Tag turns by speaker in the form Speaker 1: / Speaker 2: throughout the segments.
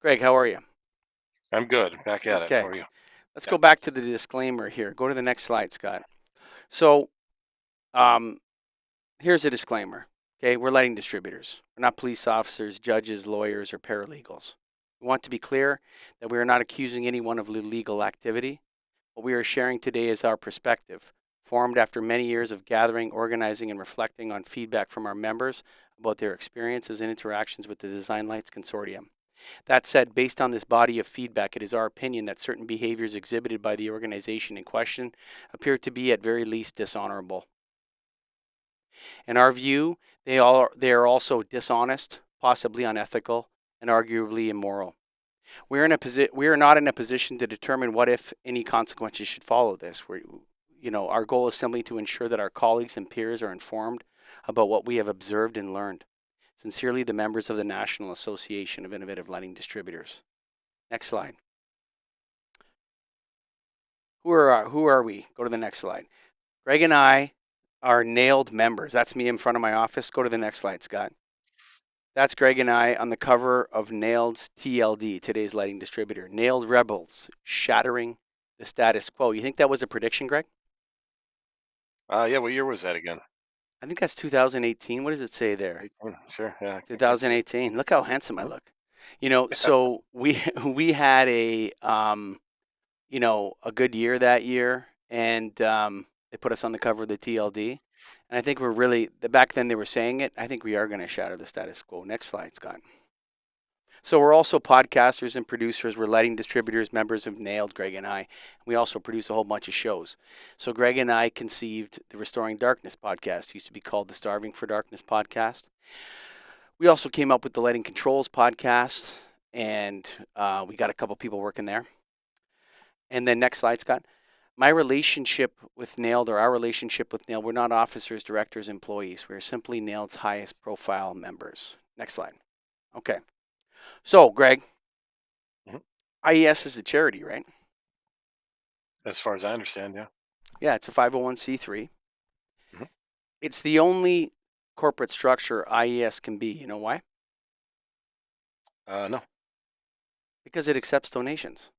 Speaker 1: Greg, how are you?
Speaker 2: I'm good. Back at it. How
Speaker 1: Okay,
Speaker 2: are you?
Speaker 1: let's
Speaker 2: Yeah.
Speaker 1: go back to the disclaimer here. Go to the next slide, Scott. So, um, here's a disclaimer. Okay, we're lighting distributors. We're not police officers, judges, lawyers, or paralegals. We want to be clear that we are not accusing anyone of illegal activity. What we are sharing today is our perspective, formed after many years of gathering, organizing, and reflecting on feedback from our members about their experiences and interactions with the Design Lights Consortium. That said, based on this body of feedback, it is our opinion that certain behaviors exhibited by the organization in question appear to be at very least dishonorable. In our view, they are also dishonest, possibly unethical, and arguably immoral. We are not in a position to determine what, if any, consequences should follow this. Our goal is simply to ensure that our colleagues and peers are informed about what we have observed and learned. Sincerely, the members of the National Association of Innovative Lighting Distributors. Next slide. Who are we? Go to the next slide. Greg and I are nailed members. That's me in front of my office. Go to the next slide, Scott. That's Greg and I on the cover of Nailed's TLD, today's lighting distributor. Nailed Rebels, shattering the status quo. You think that was a prediction, Greg?
Speaker 2: Yeah. What year was that again?
Speaker 1: I think that's 2018. What does it say there?
Speaker 2: 18. Sure. Yeah. I can see it.
Speaker 1: 2018. Look how handsome I
Speaker 2: Mhm.
Speaker 1: look. So we had a good year that year, and they put us on the cover of the TLD. And I think back then they were saying it. I think we are going to shatter the status quo. Next slide, Scott. So we're also podcasters and producers. We're lighting distributors, members of Nailed, Greg and I. We also produce a whole bunch of shows. So Greg and I conceived the Restoring Darkness podcast. It used to be called the Starving for Darkness podcast. We also came up with the Lighting Controls podcast, and we got a couple people working there. And then next slide, Scott. My relationship with Nailed, or our relationship with Nailed, we're not officers, directors, employees. We're simply Nailed's highest profile members. Next slide. Okay. So, Greg,
Speaker 2: Mhm.
Speaker 1: IES is a charity, right?
Speaker 2: As far as I understand, yeah.
Speaker 1: Yeah, it's a 501c3.
Speaker 2: Mhm.
Speaker 1: It's the only corporate structure IES can be. You know why?
Speaker 2: No.
Speaker 1: Because it accepts donations,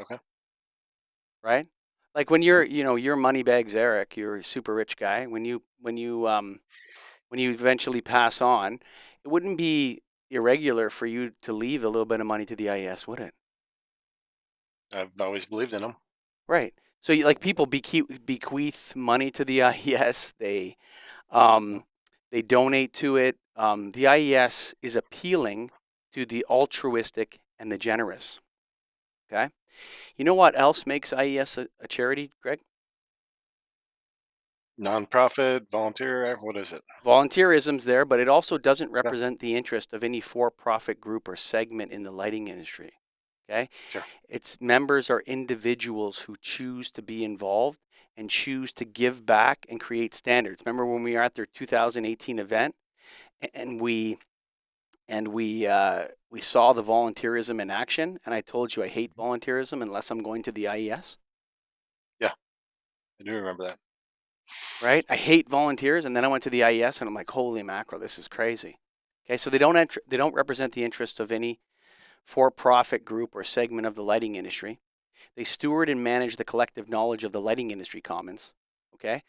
Speaker 2: Okay.
Speaker 1: right? Like when
Speaker 2: Mhm.
Speaker 1: you're Moneybags Eric, you're a super rich guy. When you eventually pass on, it wouldn't be irregular for you to leave a little bit of money to the IES, would it?
Speaker 2: I've always believed in them.
Speaker 1: Right. So like people bequeath money to the IES. Um, they donate to it. The IES is appealing to the altruistic and the generous. Okay. You know what else makes IES a charity, Greg?
Speaker 2: Non-profit, volunteer. What is it?
Speaker 1: Volunteerism's there, but it also doesn't
Speaker 2: Yeah.
Speaker 1: represent the interest of any for-profit group or segment in the lighting industry. Okay.
Speaker 2: Sure.
Speaker 1: Its members are individuals who choose to be involved and choose to give back and create standards. Remember when we were at their 2018 event and we saw the volunteerism in action, and I told you I hate
Speaker 2: Mhm.
Speaker 1: volunteerism unless I'm going to the IES,
Speaker 2: Yeah. I do remember that.
Speaker 1: right? I hate volunteers, and then I went to the IES, and I'm like, holy mackerel, this is crazy. Okay, so they don't represent the interests of any for-profit group or segment of the lighting industry. They steward and manage the collective knowledge of the lighting industry commons. Okay,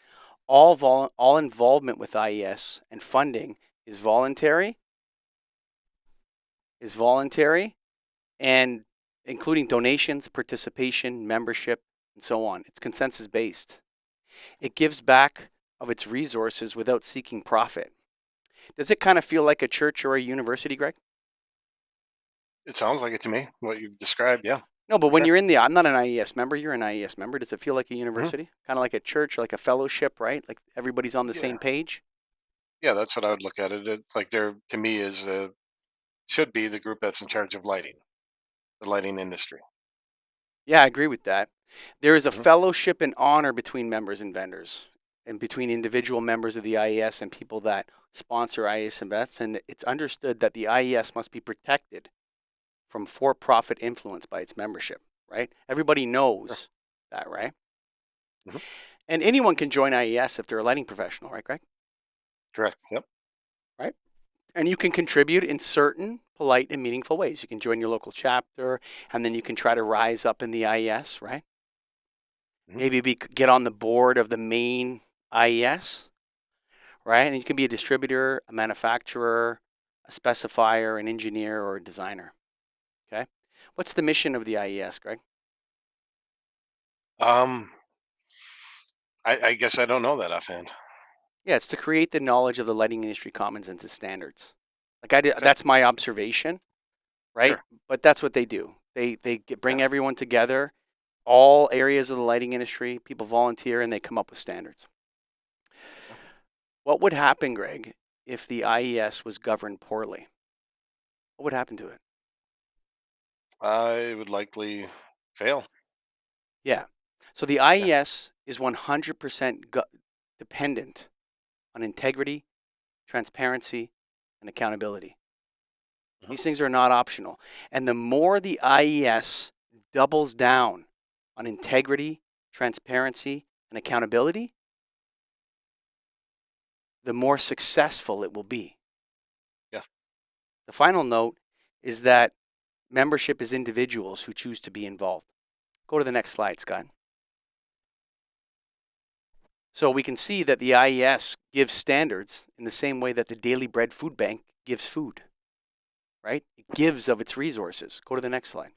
Speaker 1: all involvement with IES and funding is voluntary, is voluntary, and including donations, participation, membership, and so on. It's consensus based. It gives back of its resources without seeking profit. Does it kind of feel like a church or a university, Greg?
Speaker 2: It sounds like it to me. What you've described. Yeah.
Speaker 1: No, but
Speaker 2: For
Speaker 1: when
Speaker 2: sure.
Speaker 1: you're in I'm not an IES member, you're an IES member. Does it feel like a
Speaker 2: Mhm.
Speaker 1: university? Kind of like a church or like a fellowship, right? Like everybody's on the
Speaker 2: Yeah.
Speaker 1: same page?
Speaker 2: Yeah. That's what I would look at it. Like there, to me, is should be the group that's in charge of lighting, the lighting industry.
Speaker 1: Yeah, I agree with that. There is a
Speaker 2: Mhm.
Speaker 1: fellowship and honor between members and vendors, and between individual members of the IES and people that sponsor IES events. And it's understood that the IES must be protected from for profit influence by its membership, right? Everybody
Speaker 2: Sure.
Speaker 1: knows that, right?
Speaker 2: Mhm.
Speaker 1: And anyone can join IES if they're a lighting professional, right, Greg?
Speaker 2: Correct. Yep.
Speaker 1: Right? And you can contribute in certain polite and meaningful ways. You can join your local chapter, and then you can try to rise up in the IES, right?
Speaker 2: Mhm.
Speaker 1: Maybe get on the board of the main IES, right? And you can be a distributor, a manufacturer, a specifier, an engineer, or a designer. Okay. What's the mission of the IES, Greg?
Speaker 2: Um, I guess I don't know that offhand.
Speaker 1: Yeah, it's to create the knowledge of the lighting industry commons into standards. Like I did,
Speaker 2: Okay,
Speaker 1: that's my observation, right?
Speaker 2: sure.
Speaker 1: But that's what they do. Bring
Speaker 2: Yeah.
Speaker 1: everyone together, all areas of the lighting industry. People volunteer and they come up with standards. What would happen, Greg, if the IES was governed poorly? What would happen to it?
Speaker 2: I would likely fail.
Speaker 1: Yeah. So the
Speaker 2: Yeah.
Speaker 1: IES is 100% dependent on integrity, transparency, and accountability.
Speaker 2: Mhm.
Speaker 1: These things are not optional. And the more the IES doubles down on integrity, transparency, and accountability, the more successful it will be.
Speaker 2: Yeah.
Speaker 1: The final note is that membership is individuals who choose to be involved. Go to the next slide, Scott. So we can see that the IES gives standards in the same way that the Daily Bread Food Bank gives food, right? It gives of its resources. Go to the next slide.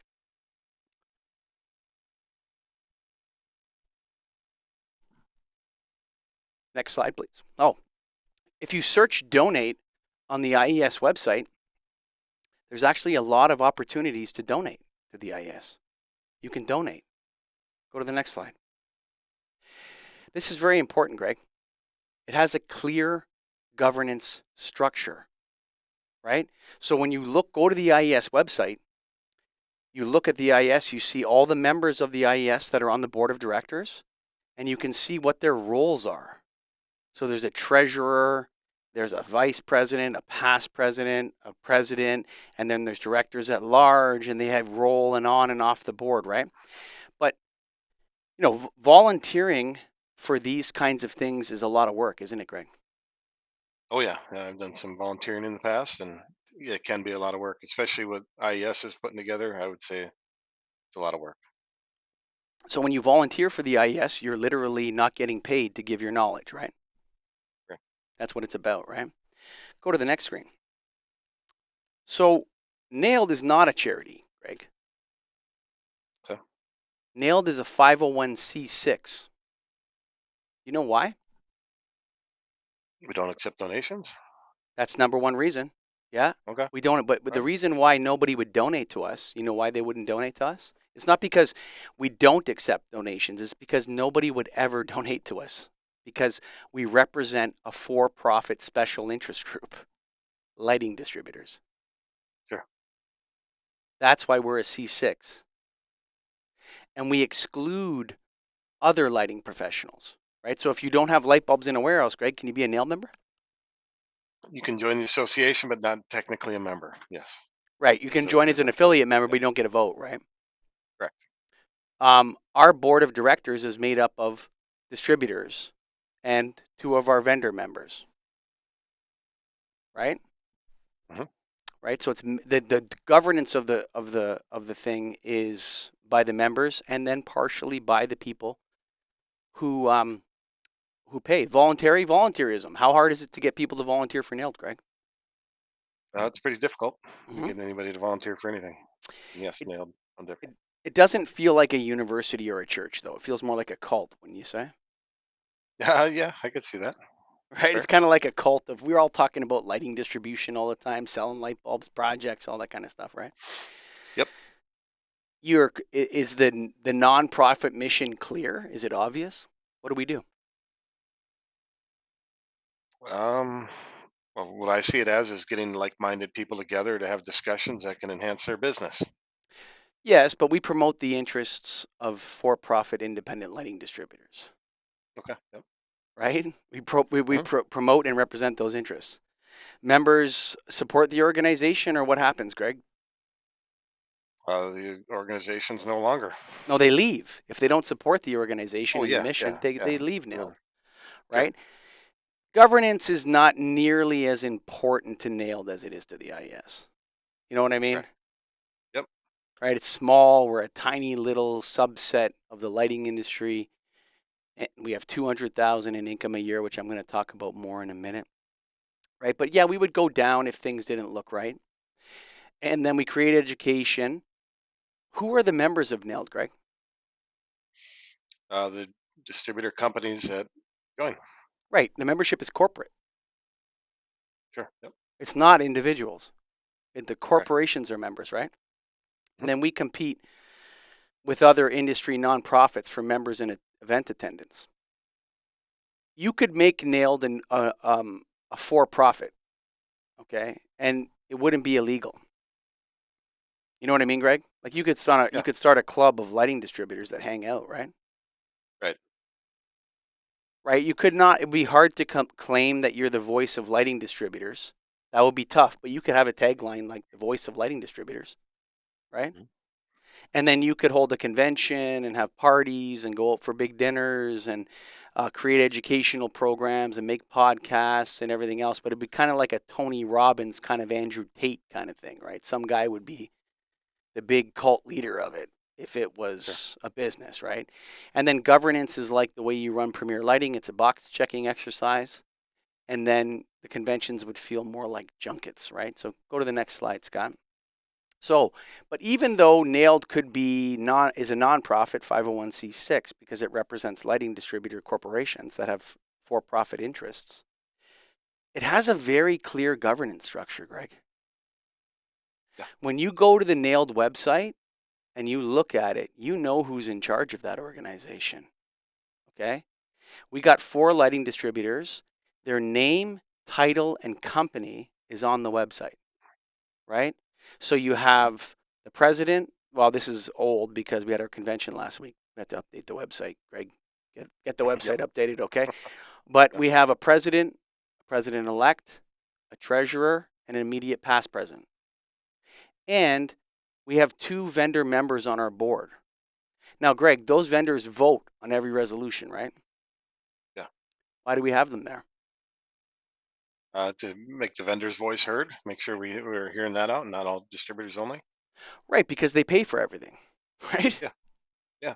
Speaker 1: Next slide, please. Oh, if you search donate on the IES website, there's actually a lot of opportunities to donate to the IES. You can donate. Go to the next slide. This is very important, Greg. It has a clear governance structure, right? So when you go to the IES website, you look at the IES, you see all the members of the IES that are on the board of directors, and you can see what their roles are. So there's a treasurer, there's a vice president, a past president, a president, and then there's directors at large, and they have role on and off the board, right? But volunteering for these kinds of things is a lot of work, isn't it, Greg?
Speaker 2: Oh yeah. I've done some volunteering in the past, and yeah, it can be a lot of work, especially with IES is putting together. I would say it's a lot of work.
Speaker 1: So when you volunteer for the IES, you're literally not getting paid to give your knowledge, right?
Speaker 2: Sure.
Speaker 1: That's what it's about, right? Go to the next screen. So Nailed is not a charity, Greg.
Speaker 2: Okay.
Speaker 1: Nailed is a 501c6. You know why?
Speaker 2: We don't accept donations.
Speaker 1: That's number one reason. Yeah,
Speaker 2: Okay.
Speaker 1: we don't. But
Speaker 2: All
Speaker 1: the
Speaker 2: right.
Speaker 1: reason why nobody would donate to us, you know why they wouldn't donate to us? It's not because we don't accept donations. It's because nobody would ever donate to us because we represent a for-profit special interest group, lighting distributors.
Speaker 2: Sure.
Speaker 1: That's why we're a C6. And we exclude other lighting professionals, right? So if you don't have light bulbs in a warehouse, Greg, can you be a Nailed member?
Speaker 2: You can join the association, but not technically a member. Yes.
Speaker 1: Right. You can
Speaker 2: So
Speaker 1: join as
Speaker 2: there's
Speaker 1: an
Speaker 2: a thing.
Speaker 1: affiliate member,
Speaker 2: Yeah.
Speaker 1: but you don't get a vote, right?
Speaker 2: Correct.
Speaker 1: Our board of directors is made up of distributors and two of our vendor members, right?
Speaker 2: Hmm.
Speaker 1: Right. So it's the governance of the thing is by the members and then partially by the people who pay. Volunteerism. How hard is it to get people to volunteer for Nailed, Greg?
Speaker 2: It's pretty difficult to
Speaker 1: Mm-hmm.
Speaker 2: get anybody to volunteer for anything. Yes,
Speaker 1: It,
Speaker 2: nailed. I'm
Speaker 1: it
Speaker 2: different.
Speaker 1: it doesn't feel like a university or a church though. It feels more like a cult, wouldn't you say?
Speaker 2: Yeah, I could see that.
Speaker 1: Right? It's
Speaker 2: Fair.
Speaker 1: kind of like a cult of we're all talking about lighting distribution all the time, selling light bulbs, projects, all that kind of stuff, right?
Speaker 2: Yep.
Speaker 1: Is the nonprofit mission clear? Is it obvious? What do we do?
Speaker 2: Um, well, what I see it as is getting like-minded people together to have discussions that can enhance their business.
Speaker 1: Yes, but we promote the interests of for-profit independent lighting distributors,
Speaker 2: Okay. Yep.
Speaker 1: right?
Speaker 2: Hmm.
Speaker 1: Promote and represent those interests. Members support the organization, or what happens, Greg?
Speaker 2: The organization's no longer.
Speaker 1: No, they leave if they don't support the organization
Speaker 2: Oh
Speaker 1: and the
Speaker 2: yeah,
Speaker 1: mission.
Speaker 2: yeah,
Speaker 1: They
Speaker 2: yeah.
Speaker 1: leave
Speaker 2: Well,
Speaker 1: Nailed,
Speaker 2: sure.
Speaker 1: right? Governance is not nearly as important to NAILD as it is to the IES. You know what I mean?
Speaker 2: Okay. Yep.
Speaker 1: Right? It's small. We're a tiny little subset of the lighting industry. And we have 200,000 in income a year, which I'm going to talk about more in a minute. Right? But yeah, we would go down if things didn't look right. And then we create education. Who are the members of NAILD, Greg?
Speaker 2: The distributor companies that join.
Speaker 1: Right. The membership is corporate.
Speaker 2: Sure. Yep.
Speaker 1: It's not individuals. The
Speaker 2: Correct.
Speaker 1: corporations are members, right? And
Speaker 2: Mhm.
Speaker 1: then we compete with other industry nonprofits for members and event attendance. You could make NAILD a for-profit, okay, and it wouldn't be illegal. You know what I mean, Greg? Like you
Speaker 2: Yeah.
Speaker 1: could start a club of lighting distributors that hang out, right?
Speaker 2: Right.
Speaker 1: Right. You could not. It'd be hard to claim that you're the voice of lighting distributors. That would be tough. But you could have a tagline like the voice of lighting distributors, right?
Speaker 2: Mhm.
Speaker 1: And then you could hold a convention and have parties and go out for big dinners and create educational programs and make podcasts and everything else. But it'd be kind of like a Tony Robbins kind of Andrew Tate kind of thing, right? Some guy would be the big cult leader of it if it
Speaker 2: Sure.
Speaker 1: was a business, right? And then governance is like the way you run Premier Lighting. It's a box checking exercise. And then the conventions would feel more like junkets, right? So go to the next slide, Scott. So, but even though NAILD could be is a nonprofit 501c6 because it represents lighting distributor corporations that have for-profit interests, it has a very clear governance structure, Greg.
Speaker 2: Yeah.
Speaker 1: When you go to the NAILD website and you look at it, you know who's in charge of that organization. Okay? We got 4 lighting distributors. Their name, title, and company is on the website, right? So you
Speaker 2: Mhm.
Speaker 1: have the president. Well, this is old because we had our convention last week. We had to update the website, Greg. Get the
Speaker 2: Yep.
Speaker 1: website updated, okay? But
Speaker 2: Yep.
Speaker 1: we have a president elect, a treasurer, and an immediate past president. And we have 2 vendor members on our board. Now, Greg, those vendors vote on every resolution, right?
Speaker 2: Yeah.
Speaker 1: Why do we have them there?
Speaker 2: To make the vendor's voice heard, make sure we're hearing that out, and not all distributors only.
Speaker 1: Right, because they pay for everything, right?
Speaker 2: Yeah. Yeah.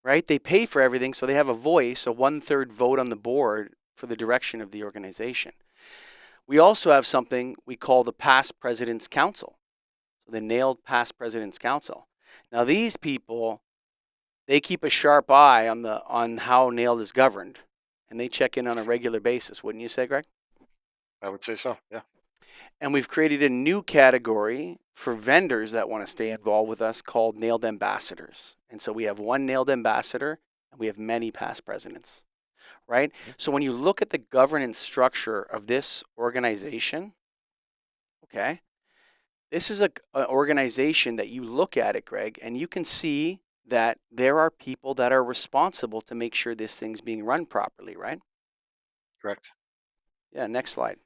Speaker 1: Right? They pay for everything, so they have a voice, a 1/3 vote on the board for the direction of the organization. We also have something we call the Past President's Council, so the NAILD Past President's Council. Now, these people, they keep a sharp eye on how NAILD is governed, and they check in on a regular basis, wouldn't you say, Greg?
Speaker 2: I would say so. Yeah.
Speaker 1: And we've created a new category for vendors that want to stay involved with us called NAILD Ambassadors. And so we have one NAILD Ambassador, and we have many past presidents, right?
Speaker 2: Mhm.
Speaker 1: So when you look at the governance structure of this organization, okay, this is an organization that you look at it, Greg, and you can see that there are people that are responsible to make sure this thing's being run properly, right?
Speaker 2: Correct.
Speaker 1: Yeah, next slide.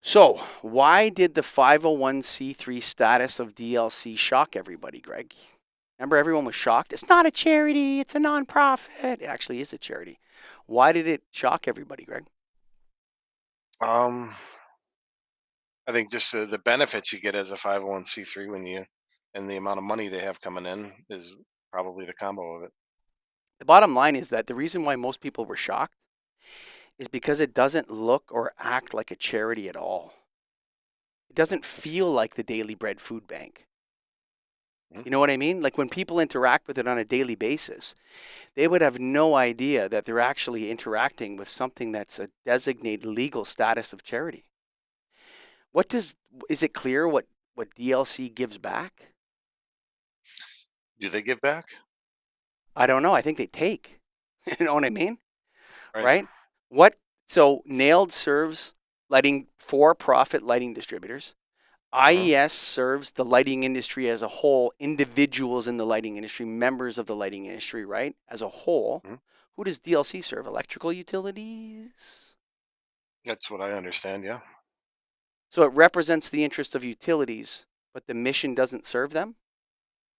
Speaker 1: So, why did the 501c3 status of DLC shock everybody, Greg? Remember, everyone was shocked. It's not a charity, it's a nonprofit. It actually is a charity. Why did it shock everybody, Greg?
Speaker 2: Um, I think just the benefits you get as a 501c3 and the amount of money they have coming in is probably the combo of it.
Speaker 1: The bottom line is that the reason why most people were shocked is because it doesn't look or act like a charity at all. It doesn't feel like the Daily Bread Food Bank.
Speaker 2: Mhm.
Speaker 1: You know what I mean? Like when people interact with it on a daily basis, they would have no idea that they're actually interacting with something that's a designated legal status of charity. What does is it clear what DLC gives back?
Speaker 2: Do they give back?
Speaker 1: I don't know. I think they take. You know what I mean?
Speaker 2: Right.
Speaker 1: Right? What so Nailed serves lighting for-profit lighting distributors.
Speaker 2: Uh-huh.
Speaker 1: IES serves the lighting industry as a whole, individuals in the lighting industry, members of the lighting industry, right? As a whole.
Speaker 2: Mhm.
Speaker 1: Who does DLC serve? Electrical utilities?
Speaker 2: That's what I understand. Yeah.
Speaker 1: So it represents the interest of utilities, but the mission doesn't serve them.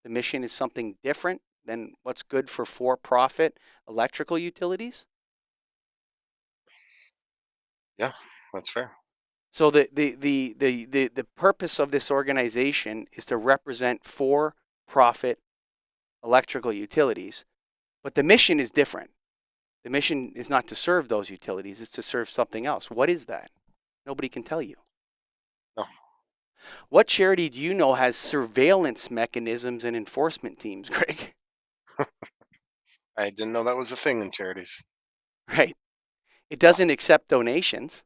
Speaker 1: The mission is something different than what's good for profit electrical utilities.
Speaker 2: Yeah, that's fair.
Speaker 1: So the purpose of this organization is to represent for-profit electrical utilities, but the mission is different. The mission is not to serve those utilities, it's to serve something else. What is that? Nobody can tell you.
Speaker 2: No,
Speaker 1: What charity do you know has surveillance mechanisms and enforcement teams, Greg?
Speaker 2: I didn't know that was a thing in charities.
Speaker 1: Right. It
Speaker 2: No,
Speaker 1: doesn't accept donations.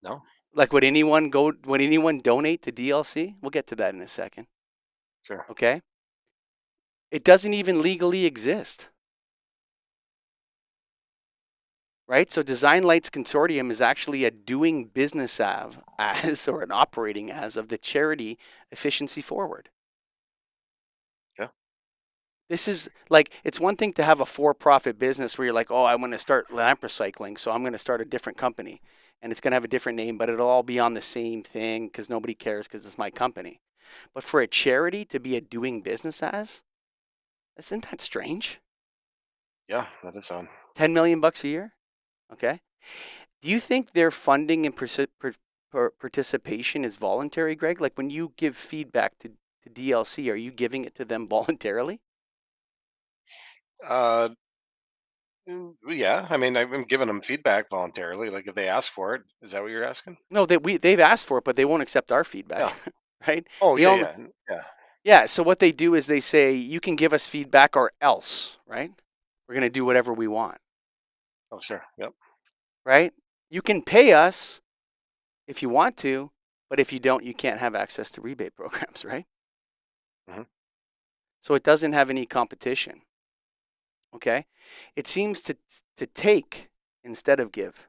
Speaker 2: no,
Speaker 1: Like would anyone donate to DLC? We'll get to that in a second.
Speaker 2: sure.
Speaker 1: Okay? It doesn't even legally exist. Right? So Design Lights Consortium is actually a doing business as or an operating as of the charity Efficiency Forward.
Speaker 2: Yeah,
Speaker 1: This is like, it's one thing to have a for-profit business where you're like, oh, I want to start lamp recycling, so I'm going to start a different company. And it's going to have a different name, but it'll all be on the same thing because nobody cares because it's my company. But for a charity to be a doing business as, isn't that strange?
Speaker 2: yeah, that is on.
Speaker 1: 10 million bucks a year? Okay. Do you think their funding and participation is voluntary, Greg? Like when you give feedback to DLC, are you giving it to them voluntarily?
Speaker 2: Uh, yeah, I mean, I've been giving them feedback voluntarily. Like if they ask for it, is that what you're asking?
Speaker 1: No, they've asked for it, but they won't accept our
Speaker 2: Yeah.
Speaker 1: feedback, right?
Speaker 2: Oh,
Speaker 1: They
Speaker 2: yeah,
Speaker 1: only
Speaker 2: yeah, yeah.
Speaker 1: Yeah. So what they do is they say you can give us feedback or else, right? We're gonna do whatever we want,
Speaker 2: Oh, sure. Yep.
Speaker 1: right? You can pay us if you want to, but if you don't, you can't have access to rebate programs, right?
Speaker 2: Hmm.
Speaker 1: So it doesn't have any competition. Okay, it seems to take instead of give.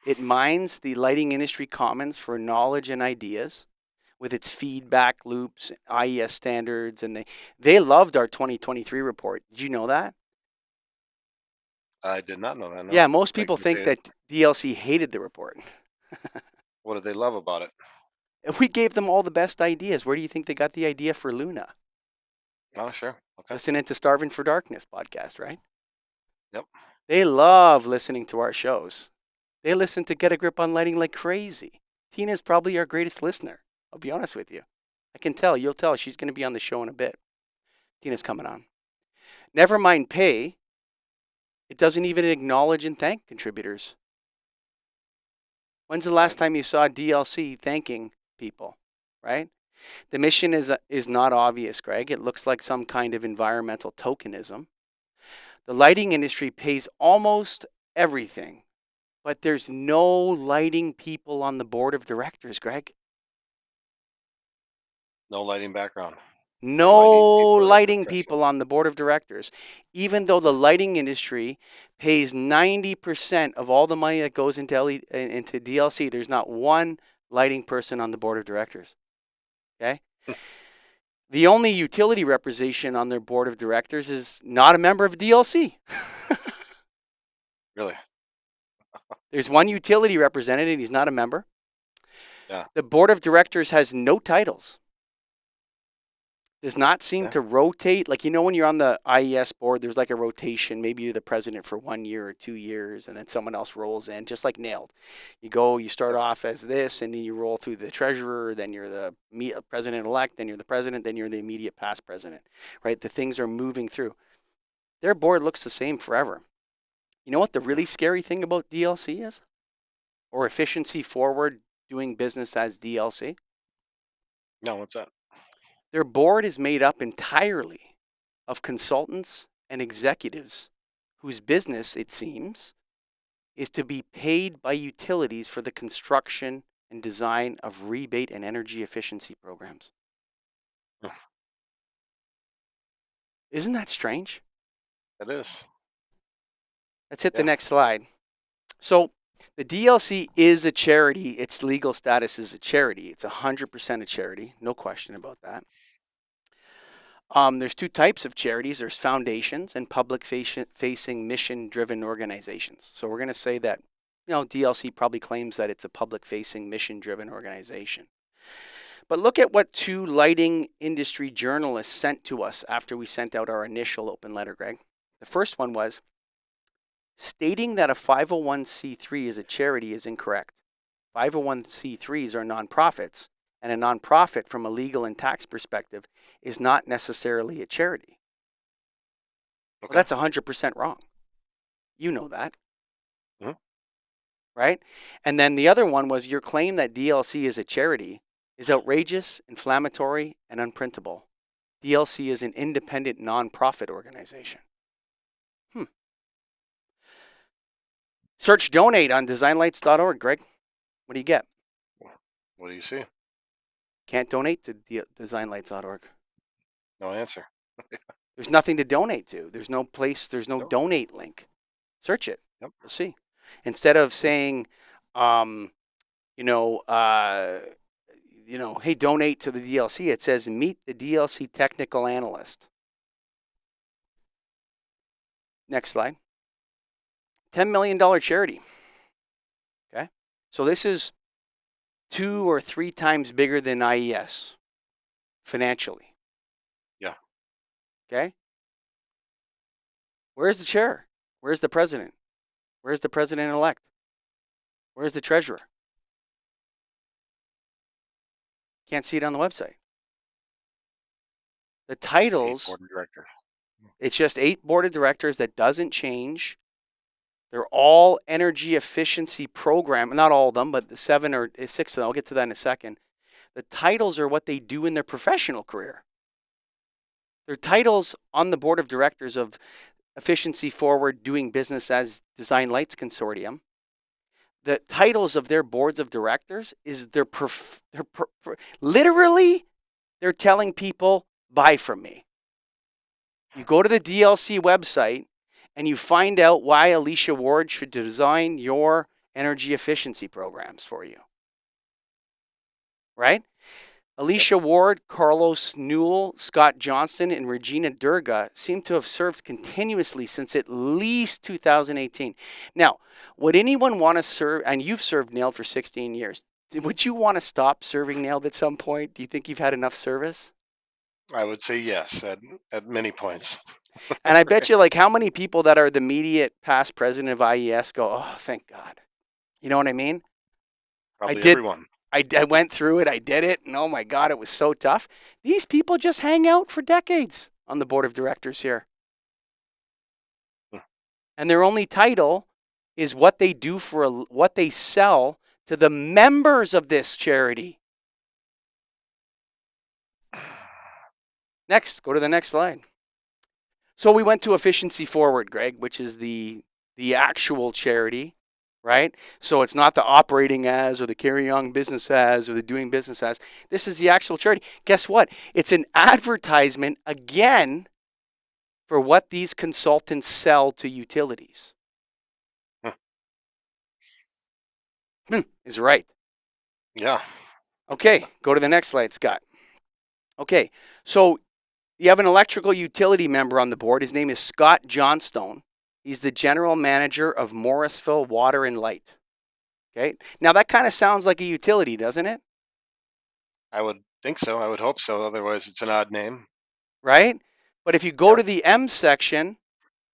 Speaker 1: It mines the lighting industry commons for knowledge and ideas with its feedback loops, IES standards, and they loved our 2023 report. Did you know that?
Speaker 2: I did not know that. No.
Speaker 1: Yeah, most
Speaker 2: Like
Speaker 1: people
Speaker 2: you
Speaker 1: think
Speaker 2: say,
Speaker 1: that DLC hated the report.
Speaker 2: what did they love about it?
Speaker 1: We gave them all the best ideas. Where do you think they got the idea for Luna?
Speaker 2: Oh, sure. Okay.
Speaker 1: Listening to Starving for Darkness podcast, right?
Speaker 2: Yep.
Speaker 1: They love listening to our shows. They listen to Get a Grip on Lighting like crazy. Tina's probably our greatest listener. I'll be honest with you. I can tell. You'll tell. She's going to be on the show in a bit. Tina's coming on. Never mind pay. It doesn't even acknowledge and thank contributors. When's the last
Speaker 2: Right.
Speaker 1: time you saw DLC thanking people, right? The mission is not obvious, Greg. It looks like some kind of environmental tokenism. The lighting industry pays almost everything, but there's no lighting people on the board of directors, Greg.
Speaker 2: No lighting background or lighting
Speaker 1: No lighting
Speaker 2: professional.
Speaker 1: people on the board of directors, even though the
Speaker 2: Hmm.
Speaker 1: lighting industry pays 90% of all the money that goes into into DLC. There's not one lighting person on the board of directors. Okay. The only utility representation on their board of directors is not a member of DLC.
Speaker 2: Really?
Speaker 1: There's one utility representative, he's not a member.
Speaker 2: Yeah.
Speaker 1: The board of directors has no titles. Does not seem
Speaker 2: Yeah.
Speaker 1: to rotate. Like, when you're on the IES board, there's like a rotation. Maybe you're the president for 1 year or 2 years, and then someone else rolls in, just like Nailed. You start
Speaker 2: Yep.
Speaker 1: off as this, and then you roll through the treasurer, then you're the president elect, then you're the president, then you're the immediate past president, right? The things are moving through. Their board looks the same forever. You know what the really scary thing about DLC is? Or efficiency forward doing business as DLC?
Speaker 2: No, what's that?
Speaker 1: Their board is made up entirely of consultants and executives whose business, it seems, is to be paid by utilities for the construction and design of rebate and energy efficiency programs. Isn't that strange?
Speaker 2: It is.
Speaker 1: Let's hit the
Speaker 2: Yeah.
Speaker 1: next slide. So, the DLC is a charity. Its legal status is a charity. It's 100% a charity. No question about that. There's two types of charities. There's foundations and public-facing mission-driven organizations. So we're going to say that, DLC probably claims that it's a public-facing mission-driven organization. But look at what two lighting industry journalists sent to us after we sent out our initial open letter, Greg. The first one was, Stating that a 501c3 is a charity is incorrect. 501c3s are nonprofits, and a nonprofit from a legal and tax perspective is not necessarily a charity. Well,
Speaker 2: Okay.
Speaker 1: that's 100% wrong. You know that.
Speaker 2: Mhm.
Speaker 1: Right? And then the other one was your claim that DLC is a charity is outrageous, inflammatory, and unprintable. DLC is an independent nonprofit organization. Search donate on designlights.org, Greg. What do you get?
Speaker 2: What do you see?
Speaker 1: Can't donate to designlights.org.
Speaker 2: No answer.
Speaker 1: There's nothing to donate to. There's no place, there's no
Speaker 2: Nope.
Speaker 1: donate link. Search it.
Speaker 2: Yep.
Speaker 1: You'll see. Instead of saying, you know, hey, donate to the DLC, it says meet the DLC technical analyst. Next slide. $10 million charity. Okay. So this is 2 or 3 times bigger than IES financially.
Speaker 2: Yeah.
Speaker 1: Okay. Where's the chair? Where's the president? Where's the president-elect? Where's the treasurer? Can't see it on the website. The titles,
Speaker 2: Board of directors.
Speaker 1: it's just 8 board of directors that doesn't change. They're all energy efficiency program, not all of them, but the 7 or 6 of them. I'll get to that in a second. The titles are what they do in their professional career. Their titles on the board of directors of Efficiency Forward doing business as Design Lights Consortium. The titles of their boards of directors is literally they're telling people buy from me. You go to the DLC website and you find out why Alicia Ward should design your energy efficiency programs for you. Right? Alicia Ward, Carlos Newell, Scott Johnston, and Regina Durga seem to have served continuously since at least 2018. Now, would anyone want to serve, and you've served NAILed for 16 years, would you want to stop serving NAILed at some point? Do you think you've had enough service?
Speaker 2: I would say yes at many points.
Speaker 1: And I bet you, like, how many people that are the immediate past president of IES go, oh, thank God. You know what I mean?
Speaker 2: Probably everyone.
Speaker 1: I went through it. I did it. And oh, my God, it was so tough. These people just hang out for decades on the board of directors here. And their only title is what they do for what they sell to the members of this charity. Next, go to the next slide. So we went to Efficiency Forward, Greg, which is the actual charity, right? So it's not the operating as or the carrying on business as or the doing business as. This is the actual charity. Guess what? It's an advertisement, again, for what these consultants sell to utilities. Is right.
Speaker 2: Yeah.
Speaker 1: Okay, go to the next slide, Scott. Okay, so you have an electrical utility member on the board. His name is Scott Johnstone. He's the general manager of Morrisville Water and Light. Okay, now that kind of sounds like a utility, doesn't it?
Speaker 2: I would think so. I would hope so. Otherwise, it's an odd name.
Speaker 1: Right? But if you go to the M section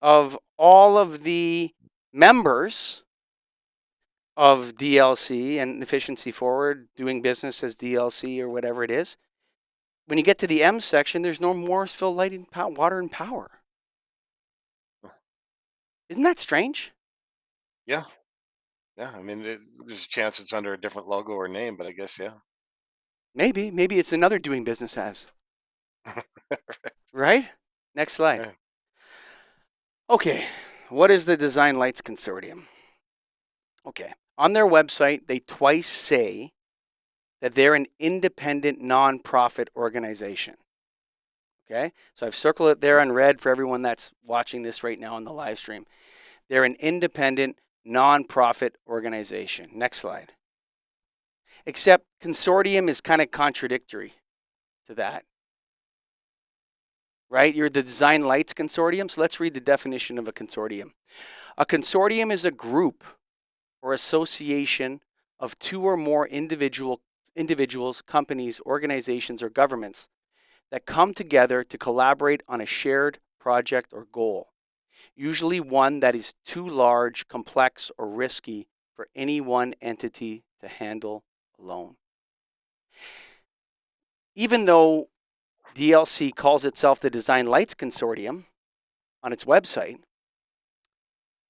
Speaker 1: of all of the members of DLC and Efficiency Forward, doing business as DLC or whatever it is, when you get to the M section, there's no Morrisville Light and Water and Power. Isn't that strange?
Speaker 2: Yeah. Yeah. I mean, there's a chance it's under a different logo or name, but I guess, yeah.
Speaker 1: Maybe it's another doing business as. Right? Next slide.
Speaker 2: Right.
Speaker 1: Okay, what is the Design Lights Consortium? Okay, on their website, they twice say that they're an independent nonprofit organization. Okay, so I've circled it there in red for everyone that's watching this right now on the live stream. They're an independent nonprofit organization. Next slide. Except consortium is kind of contradictory to that. Right? You're the Design Lights Consortium. So let's read the definition of a consortium. A consortium is a group or association of 2 or more individuals, companies, organizations, or governments that come together to collaborate on a shared project or goal. usually one that is too large, complex, or risky for any one entity to handle alone. Even though DLC calls itself the Design Lights Consortium on its website,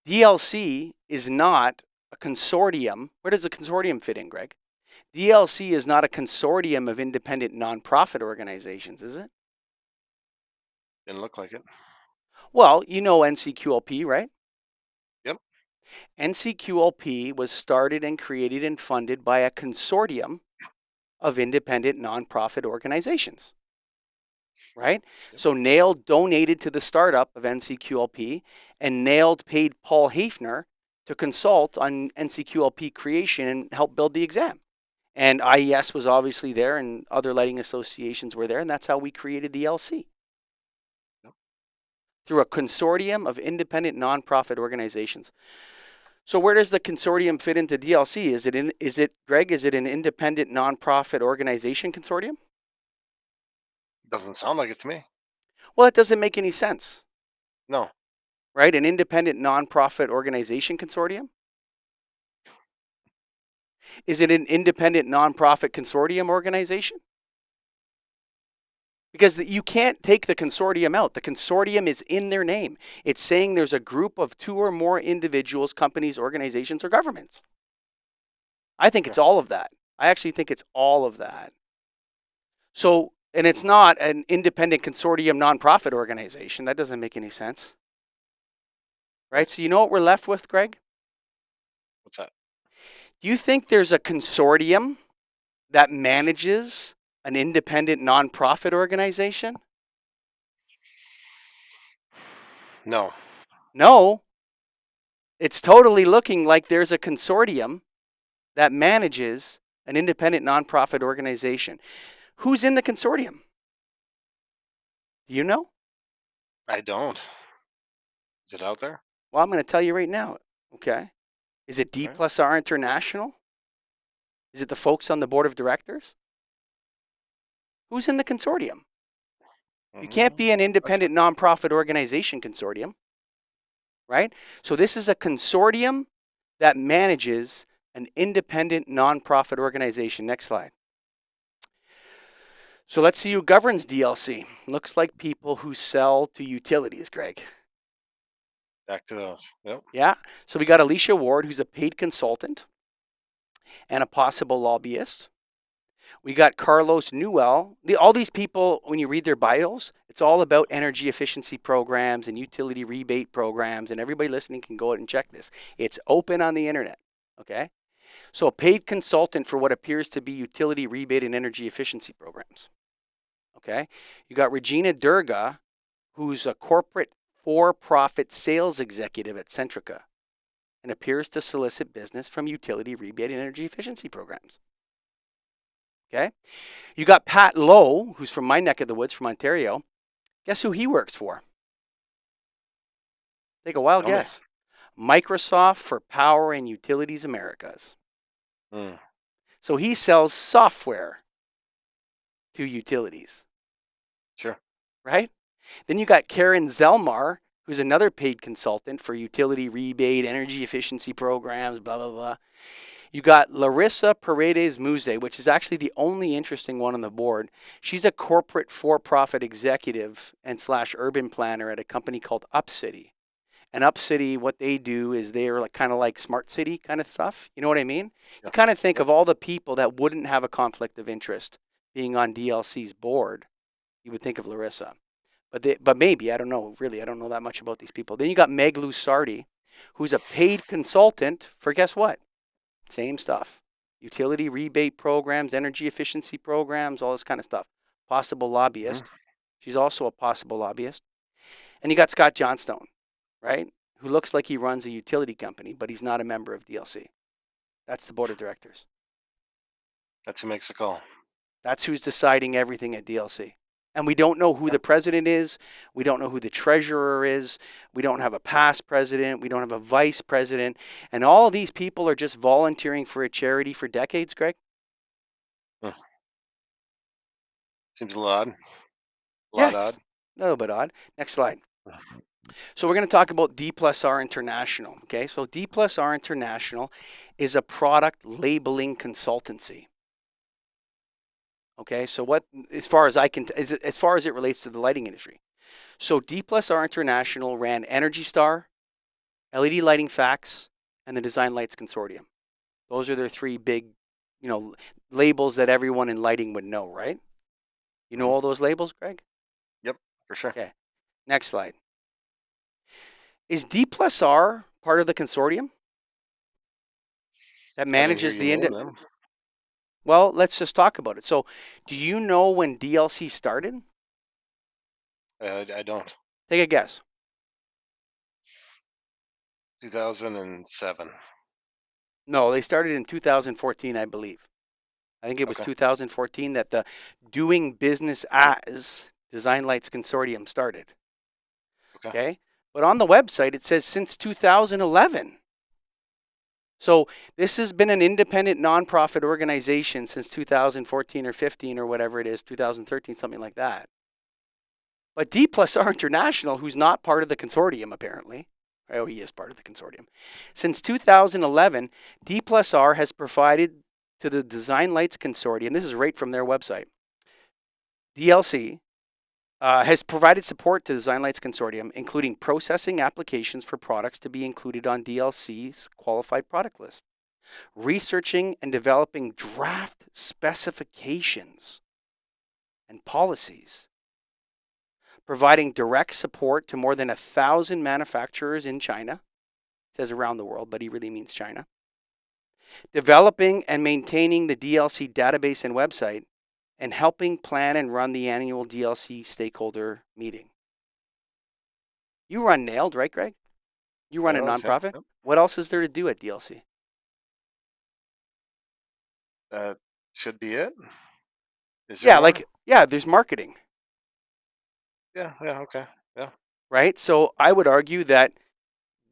Speaker 1: DLC is not a consortium. Where does a consortium fit in, Greg? DLC is not a consortium of independent nonprofit organizations, is it?
Speaker 2: Didn't look like it.
Speaker 1: Well, you know NCQLP, right?
Speaker 2: Yep.
Speaker 1: NCQLP was started and created and funded by a consortium of independent nonprofit organizations, right?
Speaker 2: Yep.
Speaker 1: So Nail donated to the startup of NCQLP, and Nail paid Paul Hafner to consult on NCQLP creation and help build the exam. And IES was obviously there, and other lighting associations were there, and that's how we created the LC.
Speaker 2: Yep.
Speaker 1: Through a consortium of independent nonprofit organizations. So where does the consortium fit into DLC? Greg, is it an independent nonprofit organization consortium?
Speaker 2: Doesn't sound like it to me.
Speaker 1: Well, it doesn't make any sense,
Speaker 2: No.
Speaker 1: right? An independent nonprofit organization consortium? Is it an independent nonprofit consortium organization? Because you can't take the consortium out. The consortium is in their name. It's saying there's a group of 2 or more individuals, companies, organizations, or governments. I think
Speaker 2: Sure.
Speaker 1: it's all of that. I actually think it's all of that. So, and it's not an independent consortium nonprofit organization. That doesn't make any sense, right?
Speaker 2: Right.
Speaker 1: So, you know what we're left with, Greg?
Speaker 2: What's that?
Speaker 1: Do you think there's a consortium that manages an independent nonprofit organization?
Speaker 2: No.
Speaker 1: No. It's totally looking like there's a consortium that manages an independent nonprofit organization. Who's in the consortium? Do you know?
Speaker 2: I don't. Is it out there?
Speaker 1: Well, I'm going to tell you right now. Okay. Is it D
Speaker 2: All right.
Speaker 1: plus R International? Is it the folks on the board of directors? Who's in the consortium? You can't be an
Speaker 2: Question.
Speaker 1: independent nonprofit organization consortium, right? So this is a consortium that manages an independent nonprofit organization. Next slide. So let's see who governs DLC. Looks like people who sell to utilities, Greg.
Speaker 2: Back to those. Yep.
Speaker 1: Yeah. So we got Alicia Ward, who's a paid consultant and a possible lobbyist. We got Carlos Newell. All these people, when you read their bios, it's all about energy efficiency programs and utility rebate programs, and everybody listening can go out and check this. It's open on the internet, okay? So a paid consultant for what appears to be utility rebate and energy efficiency programs, okay? You got Regina Durga, who's a corporate for-profit sales executive at Centrica and appears to solicit business from utility rebate and energy efficiency programs. Okay. You got Pat Lowe, who's from my neck of the woods from Ontario. Guess who he works for? Take a wild
Speaker 2: Tell me.
Speaker 1: guess. Microsoft for Power and Utilities Americas.
Speaker 2: Mm.
Speaker 1: So he sells software to utilities,
Speaker 2: Sure.
Speaker 1: right? Then you got Karen Zelmar, who's another paid consultant for utility rebate, energy efficiency programs, blah, blah, blah. You got Larissa Paredes Muze, which is actually the only interesting one on the board. She's a corporate for-profit executive and slash urban planner at a company called UpCity. And UpCity, what they do is they're like kind of like smart city kind of stuff. You know what I mean? You
Speaker 2: Yep.
Speaker 1: kind of think
Speaker 2: Yep.
Speaker 1: of all the people that wouldn't have a conflict of interest being on DLC's board. You would think of Larissa. But maybe, I don't know, really, I don't know that much about these people. Then you got Meg Lusardi, who's a paid consultant for guess what? Same stuff. Utility rebate programs, energy efficiency programs, all this kind of stuff. Possible
Speaker 2: Mhm.
Speaker 1: lobbyist. She's also a possible lobbyist. And you got Scott Johnstone, right? Who looks like he runs a utility company, but he's not a member of DLC. That's the board of directors.
Speaker 2: That's who makes the call.
Speaker 1: That's who's deciding everything at DLC. And we don't know who
Speaker 2: Yeah.
Speaker 1: the president is. We don't know who the treasurer is. We don't have a past president. We don't have a vice president. And all of these people are just volunteering for a charity for decades, Greg.
Speaker 2: Mm. Seems a little odd. A
Speaker 1: Yeah,
Speaker 2: lot odd.
Speaker 1: just a little bit odd. Next slide. So we're going to talk about D plus R International. Okay, so D plus R International is a product labeling consultancy. Okay, so what, as far as I can, as far as it relates to the lighting industry. So D plus R International ran Energy Star, LED Lighting Facts, and the Design Lights Consortium. Those are their three big, you know, labels that everyone in lighting would know, right? You know
Speaker 2: Hmm.
Speaker 1: all those labels, Greg?
Speaker 2: Yep, for sure.
Speaker 1: Okay. Next slide. Is D plus R part of the consortium that
Speaker 2: I didn't hear
Speaker 1: manages
Speaker 2: you
Speaker 1: the
Speaker 2: name them.
Speaker 1: Well, let's just talk about it. So, do you know when DLC started?
Speaker 2: I don't.
Speaker 1: Take a guess.
Speaker 2: 2007.
Speaker 1: No, they started in 2014, I believe. I think it was
Speaker 2: Okay.
Speaker 1: 2014 that the Doing Business as Design Lights Consortium started.
Speaker 2: Okay.
Speaker 1: Okay. But on the website, it says since 2011. So this has been an independent nonprofit organization since 2014 or 15 or whatever it is, 2013, something like that. But D plus R International, who's not part of the consortium apparently, oh, he is part of the consortium. Since 2011, D plus R has provided to the Design Lights Consortium, this is right from their website, DLC has provided support to Design Lights Consortium, including processing applications for products to be included on DLC's qualified product list, researching and developing draft specifications and policies, providing direct support to more than 1,000 manufacturers in China. It says around the world, but he really means China. Developing and maintaining the DLC database and website, and helping plan and run the annual DLC stakeholder meeting. You run Nailed, right, Greg? You run a
Speaker 2: Well, yeah.
Speaker 1: nonprofit.
Speaker 2: Yep.
Speaker 1: What else is there to do at DLC?
Speaker 2: That should be it. Is there
Speaker 1: Yeah,
Speaker 2: more?
Speaker 1: like, yeah, there's marketing,
Speaker 2: Yeah. Yeah. Okay. Yeah.
Speaker 1: right? So I would argue that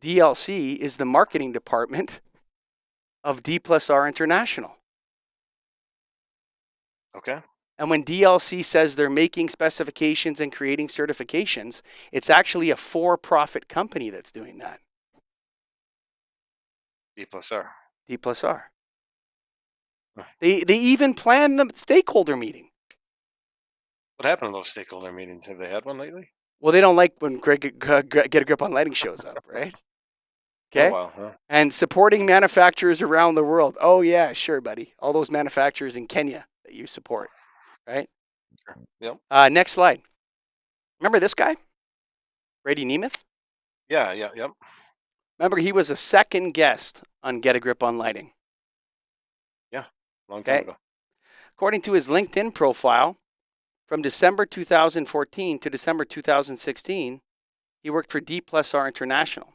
Speaker 1: DLC is the marketing department of D plus R International.
Speaker 2: Okay.
Speaker 1: And when DLC says they're making specifications and creating certifications, it's actually a for profit company that's doing that.
Speaker 2: D plus R.
Speaker 1: D plus R.
Speaker 2: Huh.
Speaker 1: They even plan the stakeholder meeting.
Speaker 2: What happened to those stakeholder meetings? Have they had one lately?
Speaker 1: Well, they don't like when Greg Get a Grip on Lighting shows up, right?
Speaker 2: Been a
Speaker 1: Okay.
Speaker 2: while, huh?
Speaker 1: And supporting manufacturers around the world. Oh, yeah, sure, buddy. All those manufacturers in Kenya that you support, right?
Speaker 2: Sure. Yep.
Speaker 1: Next slide. Remember this guy, Brady Nemeth?
Speaker 2: Yeah. Yeah. Yep.
Speaker 1: Remember, he was a second guest on Get a Grip on Lighting.
Speaker 2: Yeah. Long time
Speaker 1: Okay.
Speaker 2: ago.
Speaker 1: According to his LinkedIn profile, from December 2014 to December 2016, he worked for D plus R International.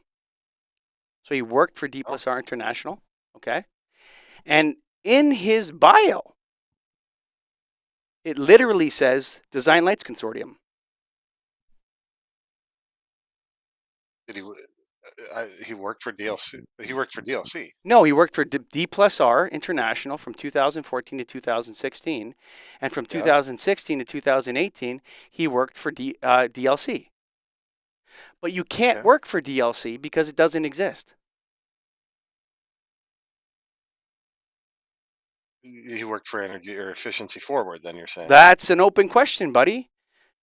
Speaker 1: So he worked for D
Speaker 2: Oh,
Speaker 1: plus R International. Okay. And in his bio, it literally says Design Lights Consortium.
Speaker 2: did he? He worked for DLC. He worked for DLC.
Speaker 1: No, he worked for D plus R International from 2014 to 2016. And from
Speaker 2: Yeah.
Speaker 1: 2016 to 2018, he worked for DLC. But you can't
Speaker 2: Okay.
Speaker 1: work for DLC because it doesn't exist.
Speaker 2: He worked for Energy or Efficiency Forward. Then you're saying?
Speaker 1: That's an open question, buddy.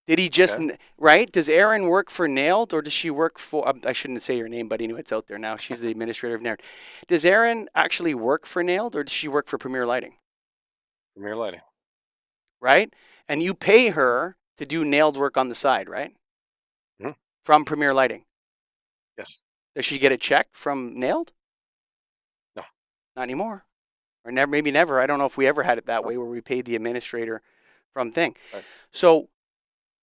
Speaker 1: Did he just,
Speaker 2: Okay.
Speaker 1: right? Does Erin work for Nailed or does she work for, I shouldn't say her name, but anyway, it's out there now. She's the administrator of Nailed. Does Erin actually work for Nailed or does she work for Premier Lighting,
Speaker 2: Premier Lighting.
Speaker 1: right? And you pay her to do Nailed work on the side, right?
Speaker 2: Hmm.
Speaker 1: From Premier Lighting.
Speaker 2: Yes.
Speaker 1: Does she get a check from Nailed?
Speaker 2: No.
Speaker 1: Not anymore. Or never, maybe never. I don't know if we ever had it that
Speaker 2: No.
Speaker 1: way where we paid the administrator from thing.
Speaker 2: Right.
Speaker 1: So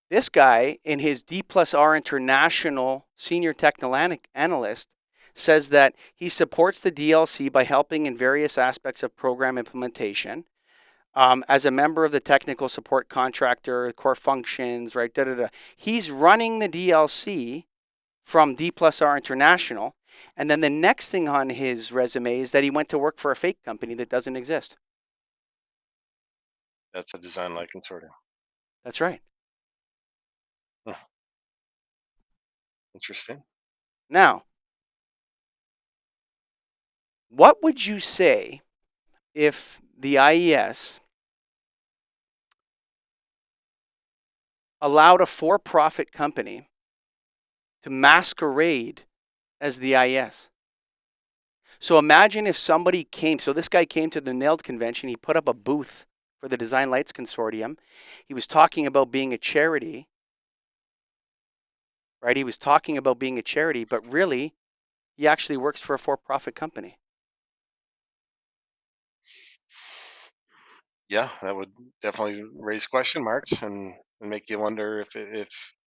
Speaker 1: this guy, in his D plus R International Senior Technical Analyst, says that he supports the DLC by helping in various aspects of program implementation. As a member of the technical support contractor, core functions, right? Da, da, da. He's running the DLC from D plus R International. And then the next thing on his resume is that he went to work for a fake company that doesn't exist.
Speaker 2: That's a Design Light Consortium.
Speaker 1: That's right.
Speaker 2: Huh. Interesting.
Speaker 1: Now, what would you say if the IES allowed a for-profit company to masquerade as the IES? So imagine if somebody came, so this guy came to the NAILD convention, he put up a booth for the Design Lights Consortium. He was talking about being a charity, right? He was talking about being a charity, but really, he actually works for a for-profit company.
Speaker 2: Yeah, that would definitely raise question marks and make you wonder if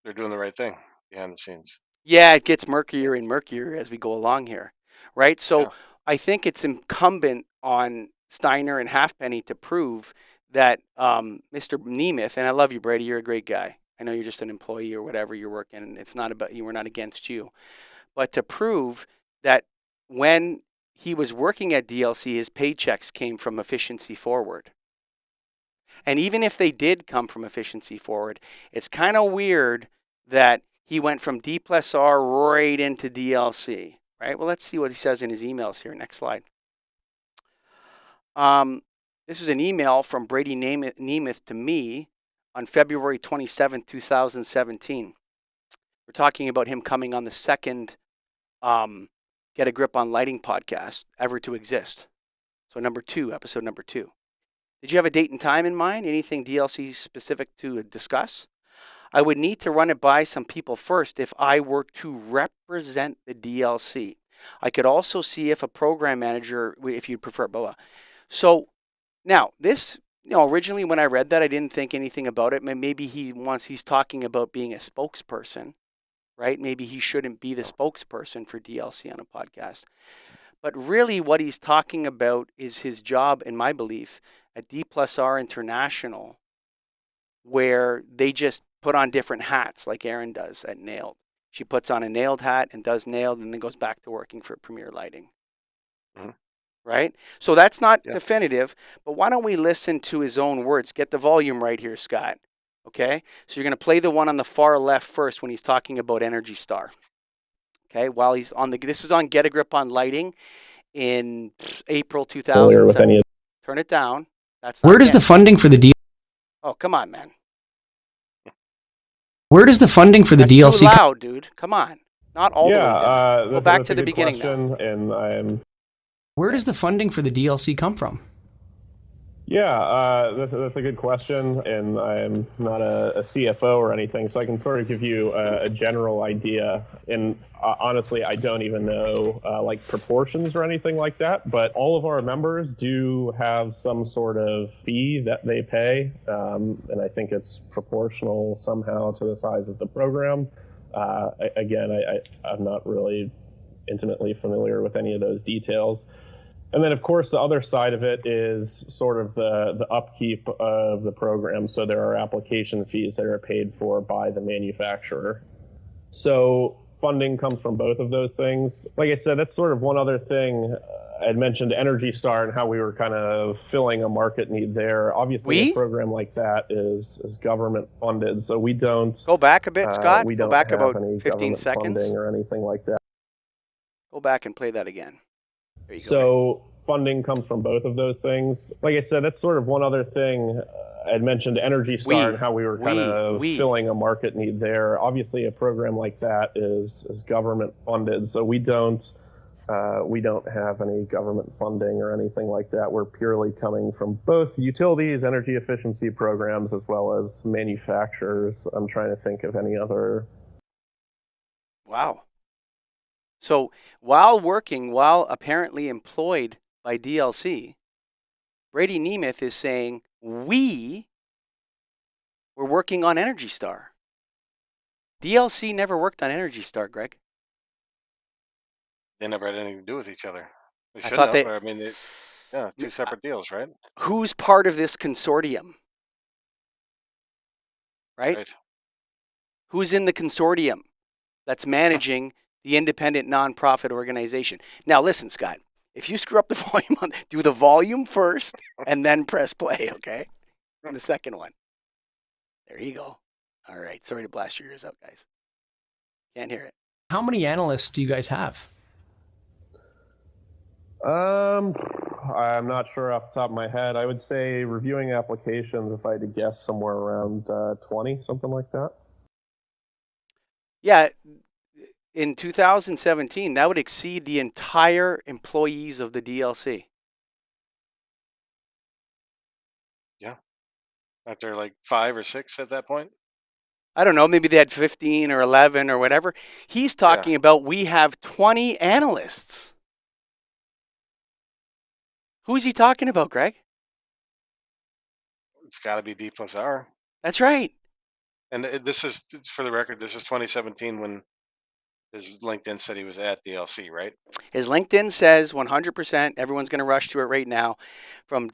Speaker 2: they're doing the right thing behind the scenes.
Speaker 1: Yeah, it gets murkier and murkier as we go along here, right? So
Speaker 2: Yeah.
Speaker 1: I think it's incumbent on Steiner and Halfpenny to prove that Mr. Nemeth, and I love you, Brady, you're a great guy. I know you're just an employee or whatever you're working, and it's not about you, we're not against you. But to prove that when he was working at DLC, his paychecks came from Efficiency Forward. And even if they did come from Efficiency Forward, it's kind of weird that he went from D plus R right into DLC, right? Well, let's see what he says in his emails here. Next slide. This is an email from Brady Nemeth to me on February 27, 2017. We're talking about him coming on the second Get a Grip on Lighting podcast ever to exist. So episode number 2. Did you have a date and time in mind? Anything DLC specific to discuss? I would need to run it by some people first if I were to represent the DLC. I could also see if a program manager, if you'd prefer, blah, blah. So now this, originally when I read that, I didn't think anything about it. Maybe he's talking about being a spokesperson, right? Maybe he shouldn't be the spokesperson for DLC on a podcast. But really what he's talking about is his job, in my belief, at D plus R International, where they just put on different hats like Erin does at NAILD. She puts on a NAILD hat and does NAILD and then goes back to working for Premier Lighting.
Speaker 2: Hmm.
Speaker 1: Right? So that's not
Speaker 2: Yeah.
Speaker 1: definitive, but why don't we listen to his own words? Get the volume right here, Scott. Okay? So you're going to play the one on the far left first when he's talking about Energy Star. Okay? While he's on this is on Get a Grip on Lighting in April 2007. Turn it down. That's not
Speaker 3: Where does the funding for the deal?
Speaker 1: Oh, come on, man.
Speaker 3: Where does the funding for the
Speaker 1: That's
Speaker 3: DLC?
Speaker 1: too loud, dude. Come on. Not all the way down. Go back
Speaker 4: That's
Speaker 1: to
Speaker 4: a
Speaker 1: the
Speaker 4: good
Speaker 1: beginning
Speaker 4: question,
Speaker 1: now.
Speaker 3: Where does the funding for the DLC come from?
Speaker 4: That's a good question, and I'm not a CFO or anything, so I can sort of give you a general idea. And honestly, I don't even know like proportions or anything like that. But all of our members do have some sort of fee that they pay, and I think it's proportional somehow to the size of the program. I'm not really intimately familiar with any of those details. And then, of course, the other side of it is sort of the upkeep of the program. So there are application fees that are paid for by the manufacturer. So funding comes from both of those things. Like I said, that's sort of one other thing. I'd mentioned Energy Star and how we were kind of filling a market need there. Obviously, a program like that is government funded, so we don't
Speaker 1: go back a bit, Scott.
Speaker 4: We
Speaker 1: go
Speaker 4: don't
Speaker 1: back
Speaker 4: have
Speaker 1: about
Speaker 4: any
Speaker 1: 15 seconds
Speaker 4: funding or anything like that.
Speaker 1: Go back and play that again. There you go.
Speaker 4: So funding comes from both of those things. Like I said, that's sort of one other thing. I'd mentioned Energy Star and how we were kind of filling a market need there. Obviously, a program like that is government funded, so we don't have any government funding or anything like that. We're purely coming from both utilities, energy efficiency programs, as well as manufacturers. I'm trying to think of any other.
Speaker 1: Wow. So while apparently employed by DLC, Brady Nemeth is saying we were working on Energy Star. DLC never worked on Energy Star, Greg.
Speaker 2: They never had anything to do with each other. They
Speaker 1: I
Speaker 2: shouldn't
Speaker 1: thought
Speaker 2: have.
Speaker 1: they.
Speaker 2: I mean, two separate deals, right?
Speaker 1: Who's part of this consortium? Right? Who's in the consortium that's managing the independent nonprofit organization? Now, listen, Scott, if you screw up the volume, do the volume first and then press play, okay? On the second one. There you go. All right. Sorry to blast your ears out, guys. Can't hear it.
Speaker 3: How many analysts do you guys have?
Speaker 4: I'm not sure off the top of my head. I would say reviewing applications, if I had to guess, somewhere around 20, something like that.
Speaker 1: Yeah, in 2017, that would exceed the entire employees of the DLC.
Speaker 2: Yeah. Aren't there like 5 or 6 at that point?
Speaker 1: I don't know, maybe they had 15 or 11 or whatever. He's talking about we have 20 analysts. Who's he talking about, Greg?
Speaker 2: It's got to be D plus R.
Speaker 1: That's right.
Speaker 2: And this is, for the record, this is 2017 when his LinkedIn said he was at DLC, right?
Speaker 1: His LinkedIn says 100%. Everyone's going to rush to it right now. From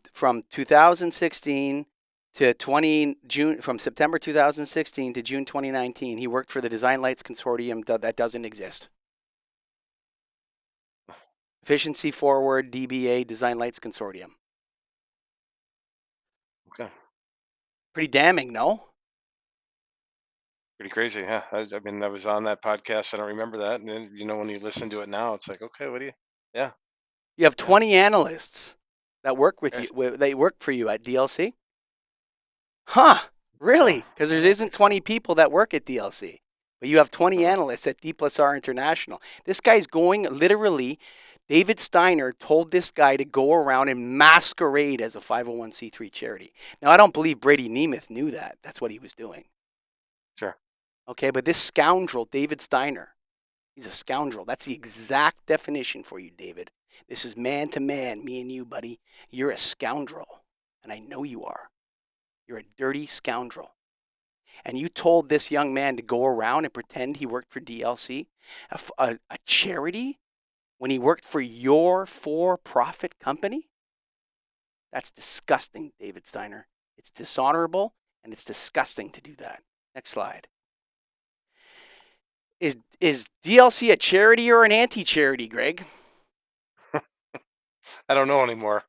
Speaker 1: 2016 to June, from September 2016 to June 2019, he worked for the Design Lights Consortium that doesn't exist. Efficiency Forward DBA Design Lights Consortium.
Speaker 2: Okay.
Speaker 1: Pretty damning, no?
Speaker 2: Pretty crazy, yeah. I mean, I was on that podcast. I don't remember that. And then, when you listen to it now, it's like, okay, what do you? Yeah.
Speaker 1: You have 20 analysts that work with
Speaker 2: Yes.
Speaker 1: you. They work for you at DLC. Huh? Really? Because there isn't 20 people that work at DLC, but you have 20 analysts at D plus R International. This guy's going literally. David Steiner told this guy to go around and masquerade as a 501c3 charity. Now, I don't believe Brady Nemeth knew that. That's what he was doing.
Speaker 2: Sure.
Speaker 1: Okay, but this scoundrel, David Steiner, he's a scoundrel. That's the exact definition for you, David. This is man to man, me and you, buddy. You're a scoundrel, and I know you are. You're a dirty scoundrel. And you told this young man to go around and pretend he worked for DLC, a charity, when he worked for your for-profit company? That's disgusting, David Steiner. It's dishonorable, and it's disgusting to do that. Next slide. Is DLC a charity or an anti-charity, Greg?
Speaker 2: I don't know anymore.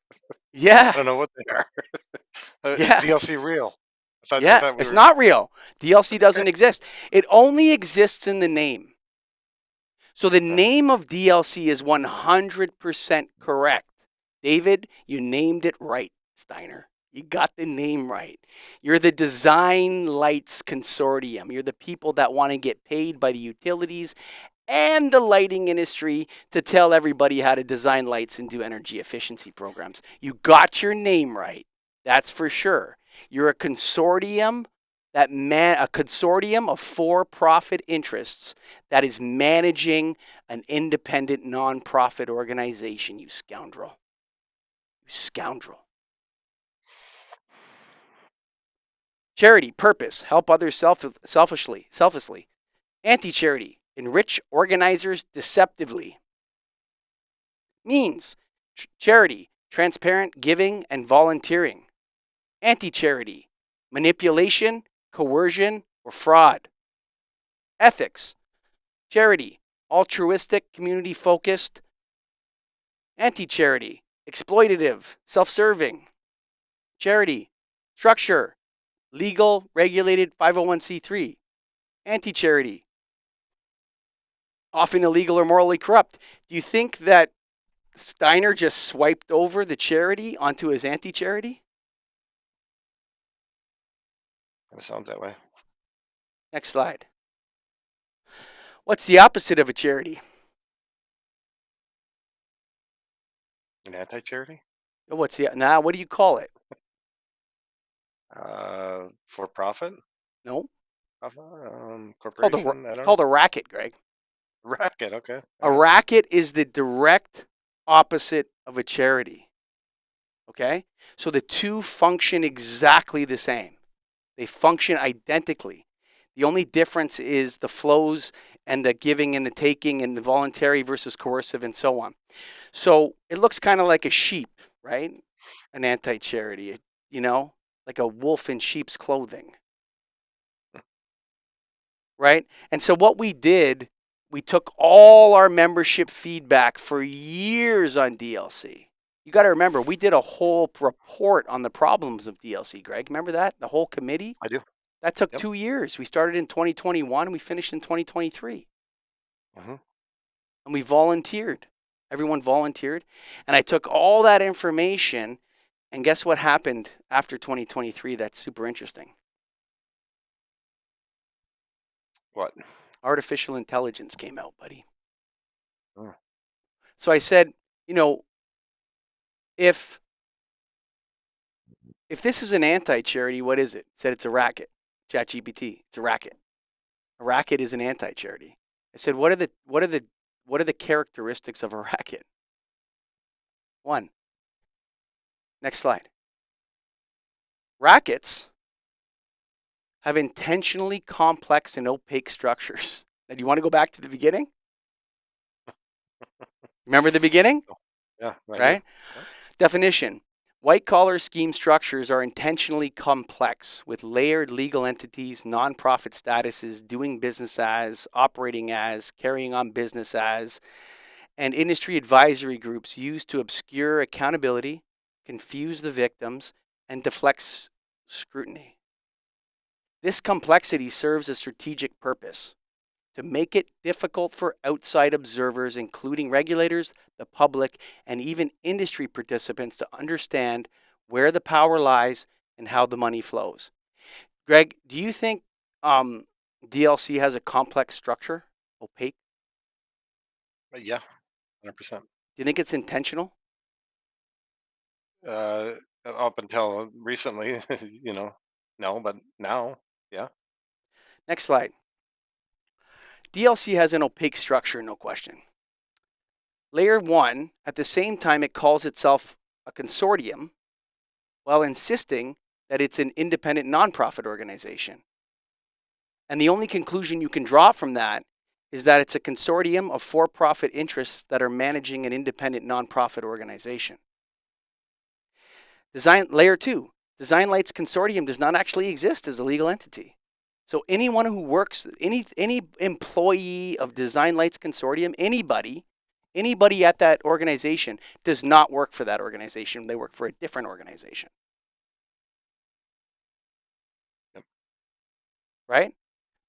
Speaker 1: Yeah.
Speaker 2: I don't know what they are.
Speaker 1: Yeah.
Speaker 2: Is DLC real? I
Speaker 1: Yeah,
Speaker 2: thought
Speaker 1: it's not real. DLC doesn't exist. It only exists in the name. So the name of DLC is 100% correct. David, you named it right, Steiner. You got the name right. You're the Design Lights Consortium. You're the people that want to get paid by the utilities and the lighting industry to tell everybody how to design lights and do energy efficiency programs. You got your name right. That's for sure. You're a consortium a consortium of for-profit interests that is managing an independent nonprofit organization, you scoundrel. You scoundrel. Charity, purpose, help others selfishly. Anti-charity, enrich organizers deceptively. Means, charity, transparent giving and volunteering. Anti-charity, manipulation, coercion, or fraud. Ethics, charity, altruistic, community-focused. Anti-charity, exploitative, self-serving. Charity, structure, legal, regulated 501c3. Anti-charity, often illegal or morally corrupt. Do you think that Steiner just swiped over the charity onto his anti-charity?
Speaker 2: It sounds that way.
Speaker 1: Next slide. What's the opposite of a charity?
Speaker 2: An anti-charity?
Speaker 1: What do you call it?
Speaker 2: For profit?
Speaker 1: No,
Speaker 2: Corporation?
Speaker 1: it's called a racket, Greg.
Speaker 2: Racket, okay.
Speaker 1: A racket is the direct opposite of a charity. Okay? So the two function exactly the same. They function identically. The only difference is the flows and the giving and the taking and the voluntary versus coercive and so on. So it looks kind of like a sheep, right? An anti-charity, like a wolf in sheep's clothing. Right? And so what we did, we took all our membership feedback for years on DLC. You got to remember, we did a whole report on the problems of DLC, Greg. Remember that? The whole committee?
Speaker 2: I do.
Speaker 1: That took
Speaker 2: Yep.
Speaker 1: 2 years. We started in 2021 and we finished in 2023.
Speaker 2: Hmm.
Speaker 1: And we volunteered. Everyone volunteered. And I took all that information, and guess what happened after 2023? That's super interesting.
Speaker 2: What?
Speaker 1: Artificial intelligence came out, buddy.
Speaker 2: Mm.
Speaker 1: So I said, if this is an anti-charity, what is it? It said it's a racket. ChatGPT, it's a racket. A racket is an anti-charity. I said, what are the characteristics of a racket? One. Next slide. Rackets have intentionally complex and opaque structures. Now, do you want to go back to the beginning? Remember the beginning?
Speaker 2: Yeah, I do.
Speaker 1: Right?
Speaker 2: Yeah.
Speaker 1: Definition. White-collar scheme structures are intentionally complex with layered legal entities, nonprofit statuses, doing business as, operating as, carrying on business as, and industry advisory groups used to obscure accountability, confuse the victims, and deflect scrutiny. This complexity serves a strategic purpose: to make it difficult for outside observers, including regulators, the public, and even industry participants, to understand where the power lies and how the money flows. Greg, do you think DLC has a complex structure, opaque?
Speaker 2: Yeah, 100%.
Speaker 1: Do you think it's intentional?
Speaker 2: Up until recently, no, but now, yeah.
Speaker 1: Next slide. DLC has an opaque structure, no question. Layer 1, at the same time, it calls itself a consortium while insisting that it's an independent nonprofit organization. And the only conclusion you can draw from that is that it's a consortium of for-profit interests that are managing an independent nonprofit organization. Layer 2, Design Light's consortium does not actually exist as a legal entity. So anyone who works, any employee of Design Light's consortium, anybody at that organization does not work for that organization. They work for a different organization.
Speaker 2: Yep.
Speaker 1: Right?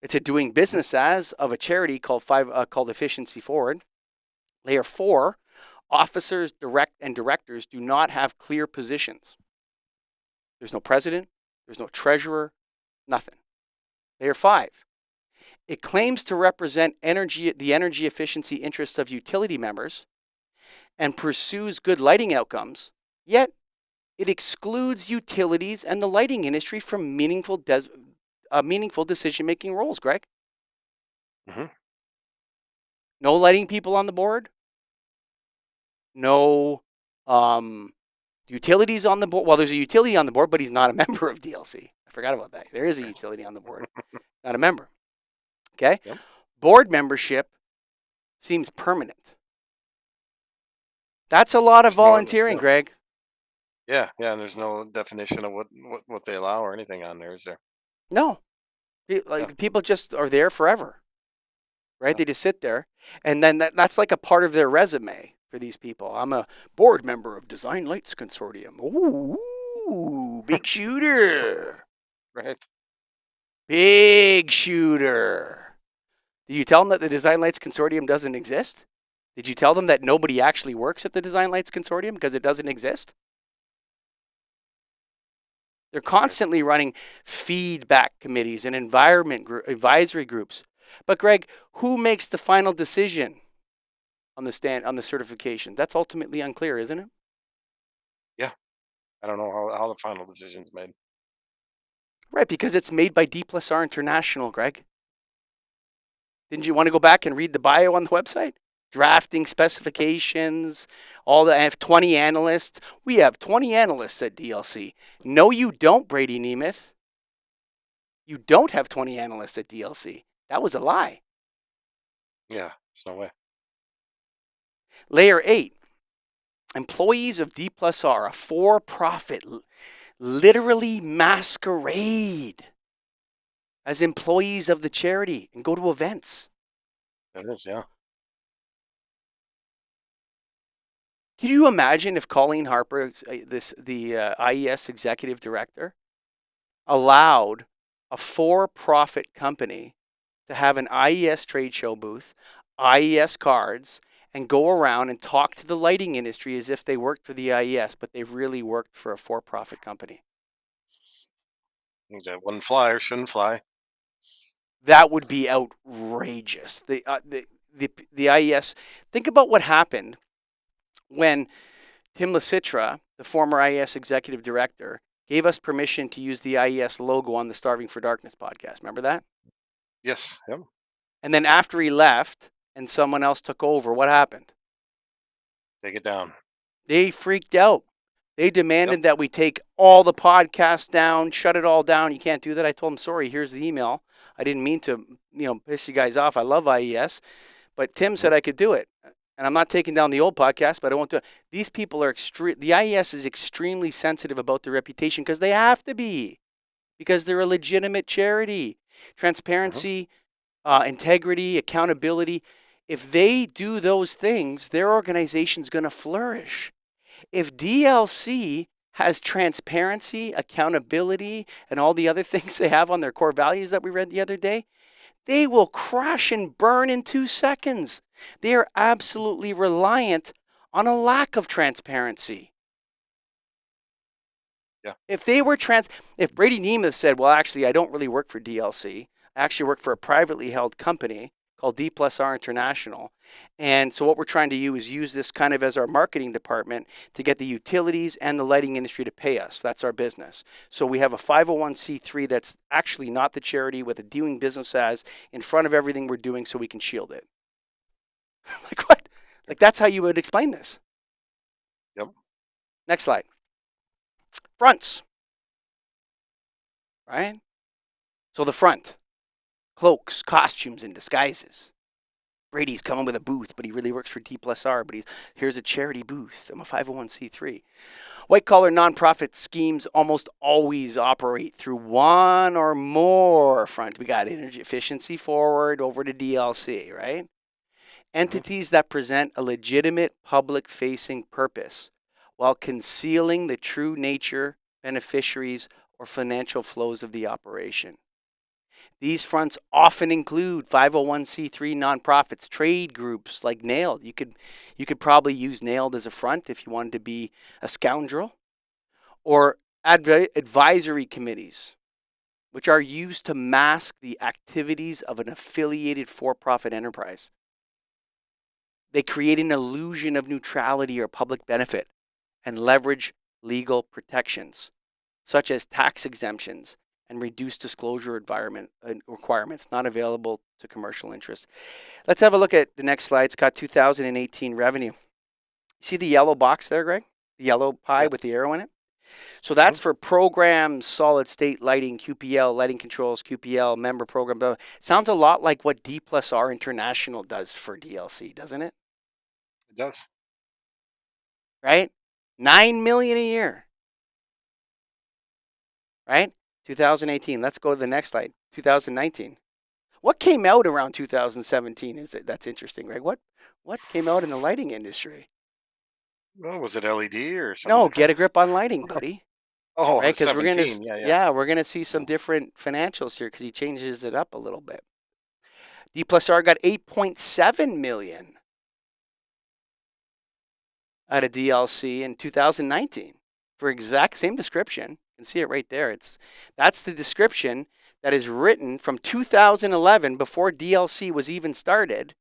Speaker 1: It's a doing business as of a charity called Efficiency Forward. Layer 4, officers and directors do not have clear positions. There's no president, there's no treasurer, nothing. Layer 5, it claims to represent the energy efficiency interests of utility members and pursues good lighting outcomes, yet it excludes utilities and the lighting industry from meaningful decision-making roles, Greg.
Speaker 2: Hmm.
Speaker 1: No lighting people on the board. No utilities on the board. Well, there's a utility on the board, but he's not a member of DLC. I forgot about that. There is a utility on the board, not a member. Okay?
Speaker 2: Yep.
Speaker 1: Board membership seems permanent. That's a lot of volunteering, Greg.
Speaker 2: Yeah, and there's no definition of what they allow or anything on there, is there?
Speaker 1: No. People just are there forever. Right?
Speaker 2: Yeah.
Speaker 1: They just sit there. And then that's like a part of their resume for these people. I'm a board member of Design Lights Consortium. Ooh, big shooter.
Speaker 2: Right.
Speaker 1: Big shooter. Did you tell them that the Design Lights Consortium doesn't exist? Did you tell them that nobody actually works at the Design Lights Consortium because it doesn't exist? They're constantly running feedback committees and advisory groups. But Greg, who makes the final decision on the certification? That's ultimately unclear, isn't it?
Speaker 2: Yeah. I don't know how the final decision's made.
Speaker 1: Right, because it's made by D+R International, Greg. Didn't you want to go back and read the bio on the website? Drafting specifications, I have 20 analysts. We have 20 analysts at DLC. No, you don't, Brady Nemeth. You don't have 20 analysts at DLC. That was a lie.
Speaker 2: Yeah, there's no way.
Speaker 1: Layer 8, employees of D+R, a for-profit, literally masquerade as employees of the charity and go to events.
Speaker 2: It is, yeah.
Speaker 1: Can you imagine if Colleen Harper, the IES executive director, allowed a for-profit company to have an IES trade show booth, IES cards and go around and talk to the lighting industry as if they worked for the IES, but they've really worked for a for-profit company.
Speaker 2: That wouldn't fly or shouldn't fly.
Speaker 1: That would be outrageous. The IES, think about what happened when Tim Lasitra, the former IES executive director, gave us permission to use the IES logo on the Starving for Darkness podcast. Remember that?
Speaker 2: Yes. Yep.
Speaker 1: And then after he left and someone else took over, what happened?
Speaker 2: Take it down.
Speaker 1: They freaked out. They demanded
Speaker 2: Yep.
Speaker 1: that we take all the podcasts down, shut it all down. You can't do that. I told them, sorry, here's the email. I didn't mean to, piss you guys off. I love IES, but Tim said I could do it. And I'm not taking down the old podcast, but I won't do it. These people are the IES is extremely sensitive about their reputation because they have to be, because they're a legitimate charity. Transparency, integrity, accountability. If they do those things, their organization's going to flourish. If DLC has transparency, accountability, and all the other things they have on their core values that we read the other day, they will crash and burn in 2 seconds. They are absolutely reliant on a lack of transparency.
Speaker 2: Yeah.
Speaker 1: If Brady Nemeth said, well, actually, I don't really work for DLC. I actually work for a privately held company called D+R International. And so what we're trying to do is use this kind of as our marketing department to get the utilities and the lighting industry to pay us. That's our business. So we have a 501c3 that's actually not the charity with a doing business as in front of everything we're doing so we can shield it. Like what? Like that's how you would explain this.
Speaker 2: Yep.
Speaker 1: Next slide. Fronts. Right? So the front. Cloaks, costumes, and disguises. Brady's coming with a booth, but he really works for D+R, but here's a charity booth. I'm a 501c3. White-collar nonprofit schemes almost always operate through one or more fronts. We got energy efficiency forward over to DLC, right? Entities that present a legitimate public-facing purpose while concealing the true nature, beneficiaries, or financial flows of the operation. These fronts often include 501c3 nonprofits, trade groups like NAILD. You could probably use NAILD as a front if you wanted to be a scoundrel. Or advisory committees, which are used to mask the activities of an affiliated for-profit enterprise. They create an illusion of neutrality or public benefit and leverage legal protections, such as tax exemptions and reduced disclosure requirements not available to commercial interests. Let's have a look at the next slide. It's got 2018 revenue. You see the yellow box there, Greg? The yellow pie with the arrow in it? So that's for programs, solid state lighting, QPL, lighting controls, QPL, member program. Blah, blah. Sounds a lot like what D+R International does for DLC, doesn't it?
Speaker 2: It does.
Speaker 1: Right? $9 million a year. Right? 2018. Let's go to the next slide. 2019. What came out around 2017? That's interesting, right? What came out in the lighting industry?
Speaker 2: Oh, was it LED or something?
Speaker 1: No,
Speaker 2: different?
Speaker 1: get a grip on lighting, buddy.
Speaker 2: Oh,
Speaker 1: right? Because we're gonna
Speaker 2: 17.
Speaker 1: we're gonna see some different financials here because he changes it up a little bit. D+R got 8.7 million out of DLC in 2019 for exact same description. You can see it right there. That's the description that is written from 2011 before DLC was even started.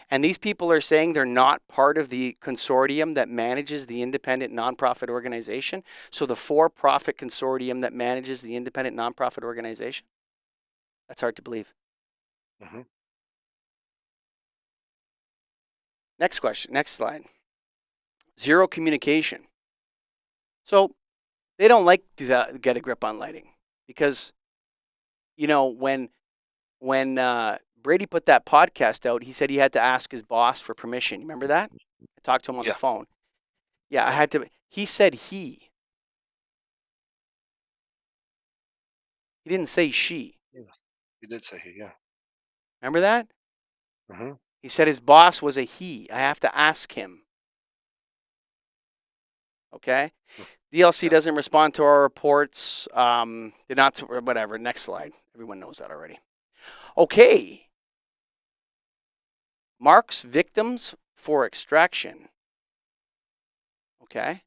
Speaker 1: And these people are saying they're not part of the consortium that manages the independent nonprofit organization. So the for-profit consortium that manages the independent nonprofit organization. That's hard to believe.
Speaker 2: Mm-hmm.
Speaker 1: Next question. Next slide. Zero communication. So they don't like to get a grip on lighting because, when Brady put that podcast out, he said he had to ask his boss for permission. You remember that? I talked to him on the phone. Yeah, I had to. He said he. He didn't say she.
Speaker 2: Yeah. He did say he, yeah.
Speaker 1: Remember that?
Speaker 2: Mm-hmm.
Speaker 1: He said his boss was a he. I have to ask him. Okay? DLC doesn't respond to our reports. Did not, whatever. Next slide. Everyone knows that already. Okay. marks victims for extraction. Okay.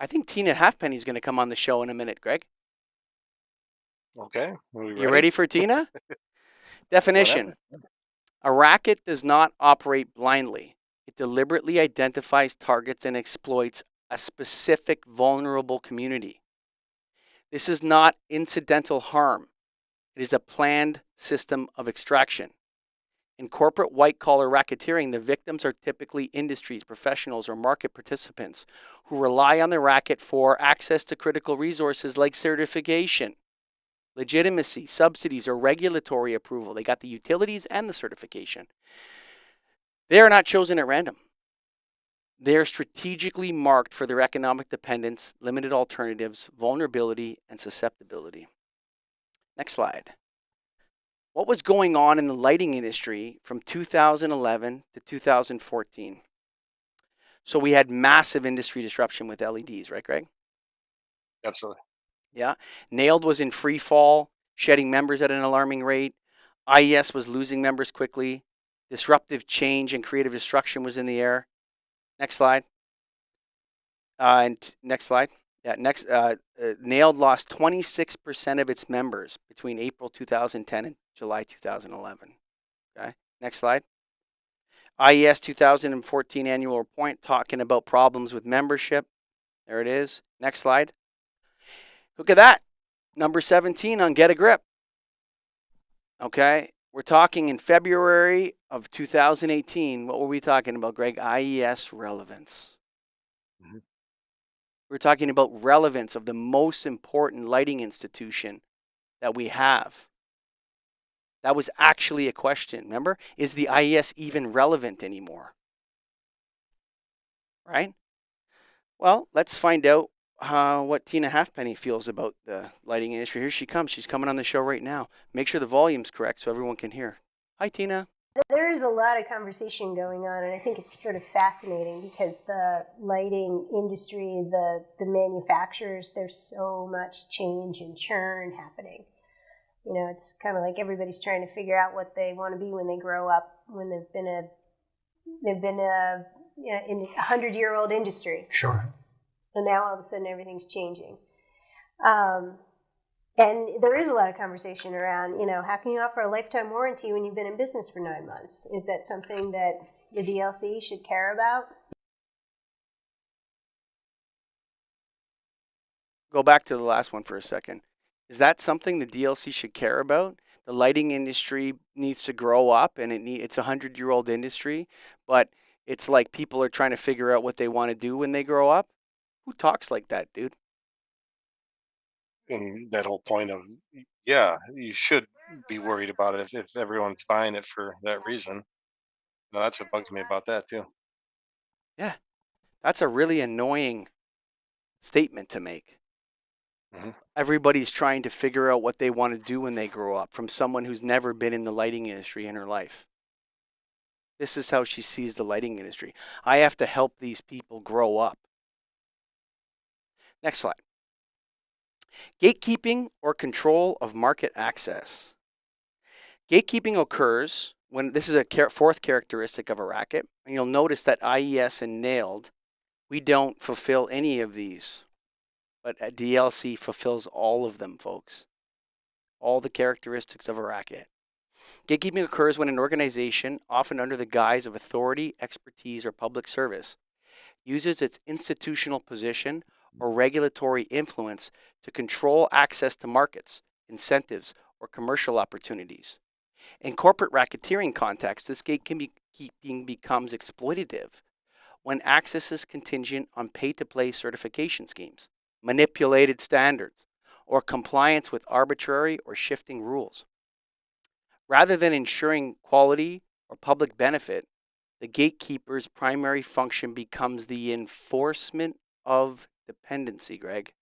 Speaker 1: I think Tina Halfpenny's going to come on the show in a minute, Greg.
Speaker 2: Okay. Are we
Speaker 1: You ready for Tina? Definition.
Speaker 2: Whatever.
Speaker 1: A racket does not operate blindly. It deliberately identifies targets and exploits a specific vulnerable community. This is not incidental harm. It is a planned system of extraction. In corporate white-collar racketeering, the victims are typically industries, professionals, or market participants who rely on the racket for access to critical resources like certification, legitimacy, subsidies, or regulatory approval. They got the utilities and the certification. They are not chosen at random. They are strategically marked for their economic dependence, limited alternatives, vulnerability, and susceptibility. Next slide. What was going on in the lighting industry from 2011 to 2014? So we had massive industry disruption with LEDs, right, Greg?
Speaker 2: Absolutely.
Speaker 1: Yeah. Nailed was in free fall, shedding members at an alarming rate. IES was losing members quickly. Disruptive change and creative destruction was in the air. Next slide. Next slide. Yeah, next. Nailed lost 26% of its members between April 2010 and July 2011. Okay. Next slide. IES 2014 annual report talking about problems with membership. There it is. Next slide. Look at that. Number 17 on Get a Grip. Okay. We're talking in February of 2018. What were we talking about, Greg? IES relevance.
Speaker 2: Mhm.
Speaker 1: We're talking about relevance of the most important lighting institution that we have. That was actually a question. Remember? Is the IES even relevant anymore? Right? Well, let's find out what Tina Halfpenny feels about the lighting industry. Here she comes. She's coming on the show right now. Make sure the volume's correct so everyone can hear. Hi, Tina.
Speaker 5: There is a lot of conversation going on, and I think it's sort of fascinating because the lighting industry, the manufacturers, there's so much change and churn happening. You know, it's kind of like everybody's trying to figure out what they want to be when they grow up, when they've been a in a 100-year-old industry.
Speaker 3: Sure.
Speaker 5: And now all of a sudden everything's changing. And there is a lot of conversation around, you know, how can you offer a lifetime warranty when you've been in business for 9 months? Is that something that the DLC should care about?
Speaker 1: Go back to the last one for a second. Is that something the DLC should care about? The lighting industry needs to grow up, and it's a 100-year-old industry, but it's like people are trying to figure out what they want to do when they grow up. Who talks like that, dude?
Speaker 2: And that whole point of, yeah, you should be worried about it if everyone's buying it for that reason. No, that's what bugs me about that too.
Speaker 1: Yeah, that's a really annoying statement to make.
Speaker 2: Hmm.
Speaker 1: Everybody's trying to figure out what they want to do when they grow up from someone who's never been in the lighting industry in her life. This is how she sees the lighting industry. I have to help these people grow up. Next slide. Gatekeeping or control of market access. Gatekeeping occurs when this is a fourth characteristic of a racket. And you'll notice that IES and Nailed, we don't fulfill any of these. But DLC fulfills all of them, folks. All the characteristics of a racket. Gatekeeping occurs when an organization, often under the guise of authority, expertise, or public service, uses its institutional position or regulatory influence to control access to markets, incentives, or commercial opportunities. In corporate racketeering context, this gatekeeping becomes exploitative when access is contingent on pay-to-play certification schemes, manipulated standards, or compliance with arbitrary or shifting rules. Rather than ensuring quality or public benefit, the gatekeeper's primary function becomes the enforcement of dependency, Greg,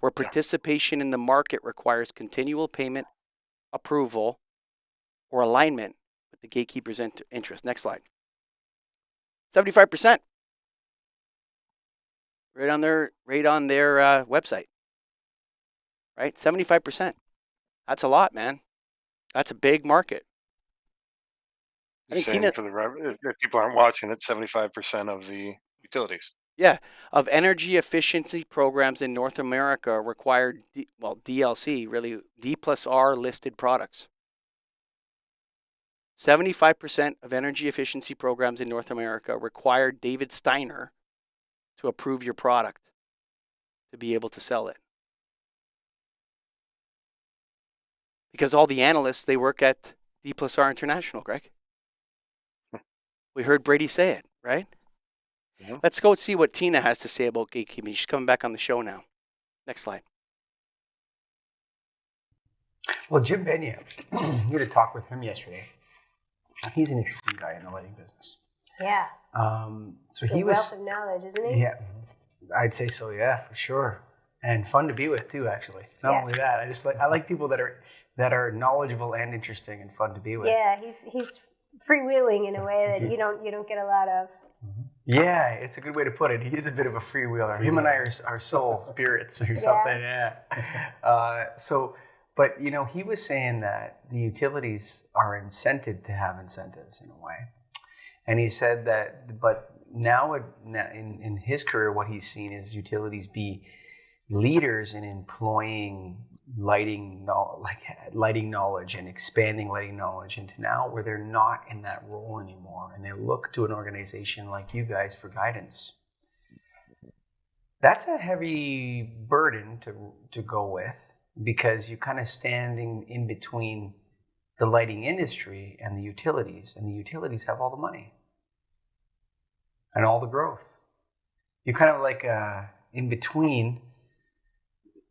Speaker 1: where participation in the market requires continual payment, approval, or alignment with the gatekeeper's interest. Next slide. 75%. Right on their website. Right? 75%. That's a lot, man. That's a big market. I
Speaker 2: You're
Speaker 1: think
Speaker 2: saying
Speaker 1: Tina,
Speaker 2: for if people aren't watching, it's 75% of the utilities.
Speaker 1: yeah, of energy efficiency programs in North America require, DLC, really, D plus R listed products. 75% of energy efficiency programs in North America require David Steiner to approve your product to be able to sell it. Because all the analysts, they work at D plus R International, Greg. We heard Brady say it, right?
Speaker 2: Mhm.
Speaker 1: Let's go see what Tina has to say about gatekeeping. She's coming back on the show now. Next slide.
Speaker 6: Well, Jim Benya, we had a talk with him yesterday. He's an interesting guy in the lighting business.
Speaker 5: Yeah.
Speaker 6: So
Speaker 5: The
Speaker 6: he was
Speaker 5: wealth of knowledge, isn't he?
Speaker 6: Yeah, I'd say so. Yeah, for sure, and fun to be with too. Actually, not
Speaker 5: Yeah.
Speaker 6: only that, I like people that are knowledgeable and interesting and fun to be with.
Speaker 5: Yeah, he's freewheeling in a way that you don't get a lot of.
Speaker 6: Yeah, it's a good way to put it. He's a bit of a freewheeler. Him and I are soul spirits or something. Yeah. But he was saying that the utilities are incented to have incentives in a way, and he said that. But now in his career, what he's seen is utilities be leaders in employing lighting knowledge and expanding lighting knowledge into now where they're not in that role anymore, and they look to an organization like you guys for guidance. That's a heavy burden to go with, because you're kind of standing in between the lighting industry and the utilities have all the money and all the growth. You're kind of like in between,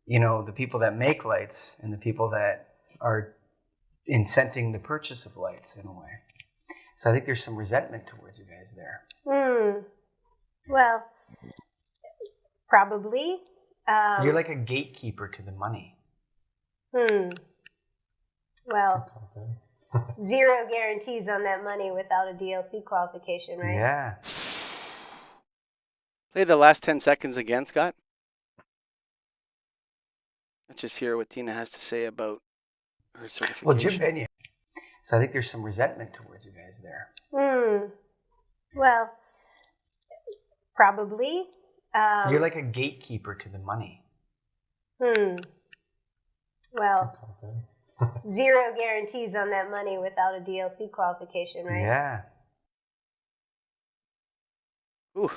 Speaker 6: the people that make lights and the people that are incenting the purchase of lights in a way. So I think there's some resentment towards you guys there.
Speaker 5: Well, probably.
Speaker 6: You're like a gatekeeper to the money.
Speaker 5: Well, zero guarantees on that money without a DLC qualification, right?
Speaker 6: Yeah.
Speaker 1: Play the last 10 seconds again, Scott. Let's just hear what Tina has to say about her certification.
Speaker 6: Well, Jim Benya. So I think there's some resentment towards you guys there.
Speaker 5: Well, probably.
Speaker 6: You're like a gatekeeper to the money.
Speaker 5: Well, zero guarantees on that money without a DLC qualification, right?
Speaker 6: Yeah.
Speaker 1: Ooh,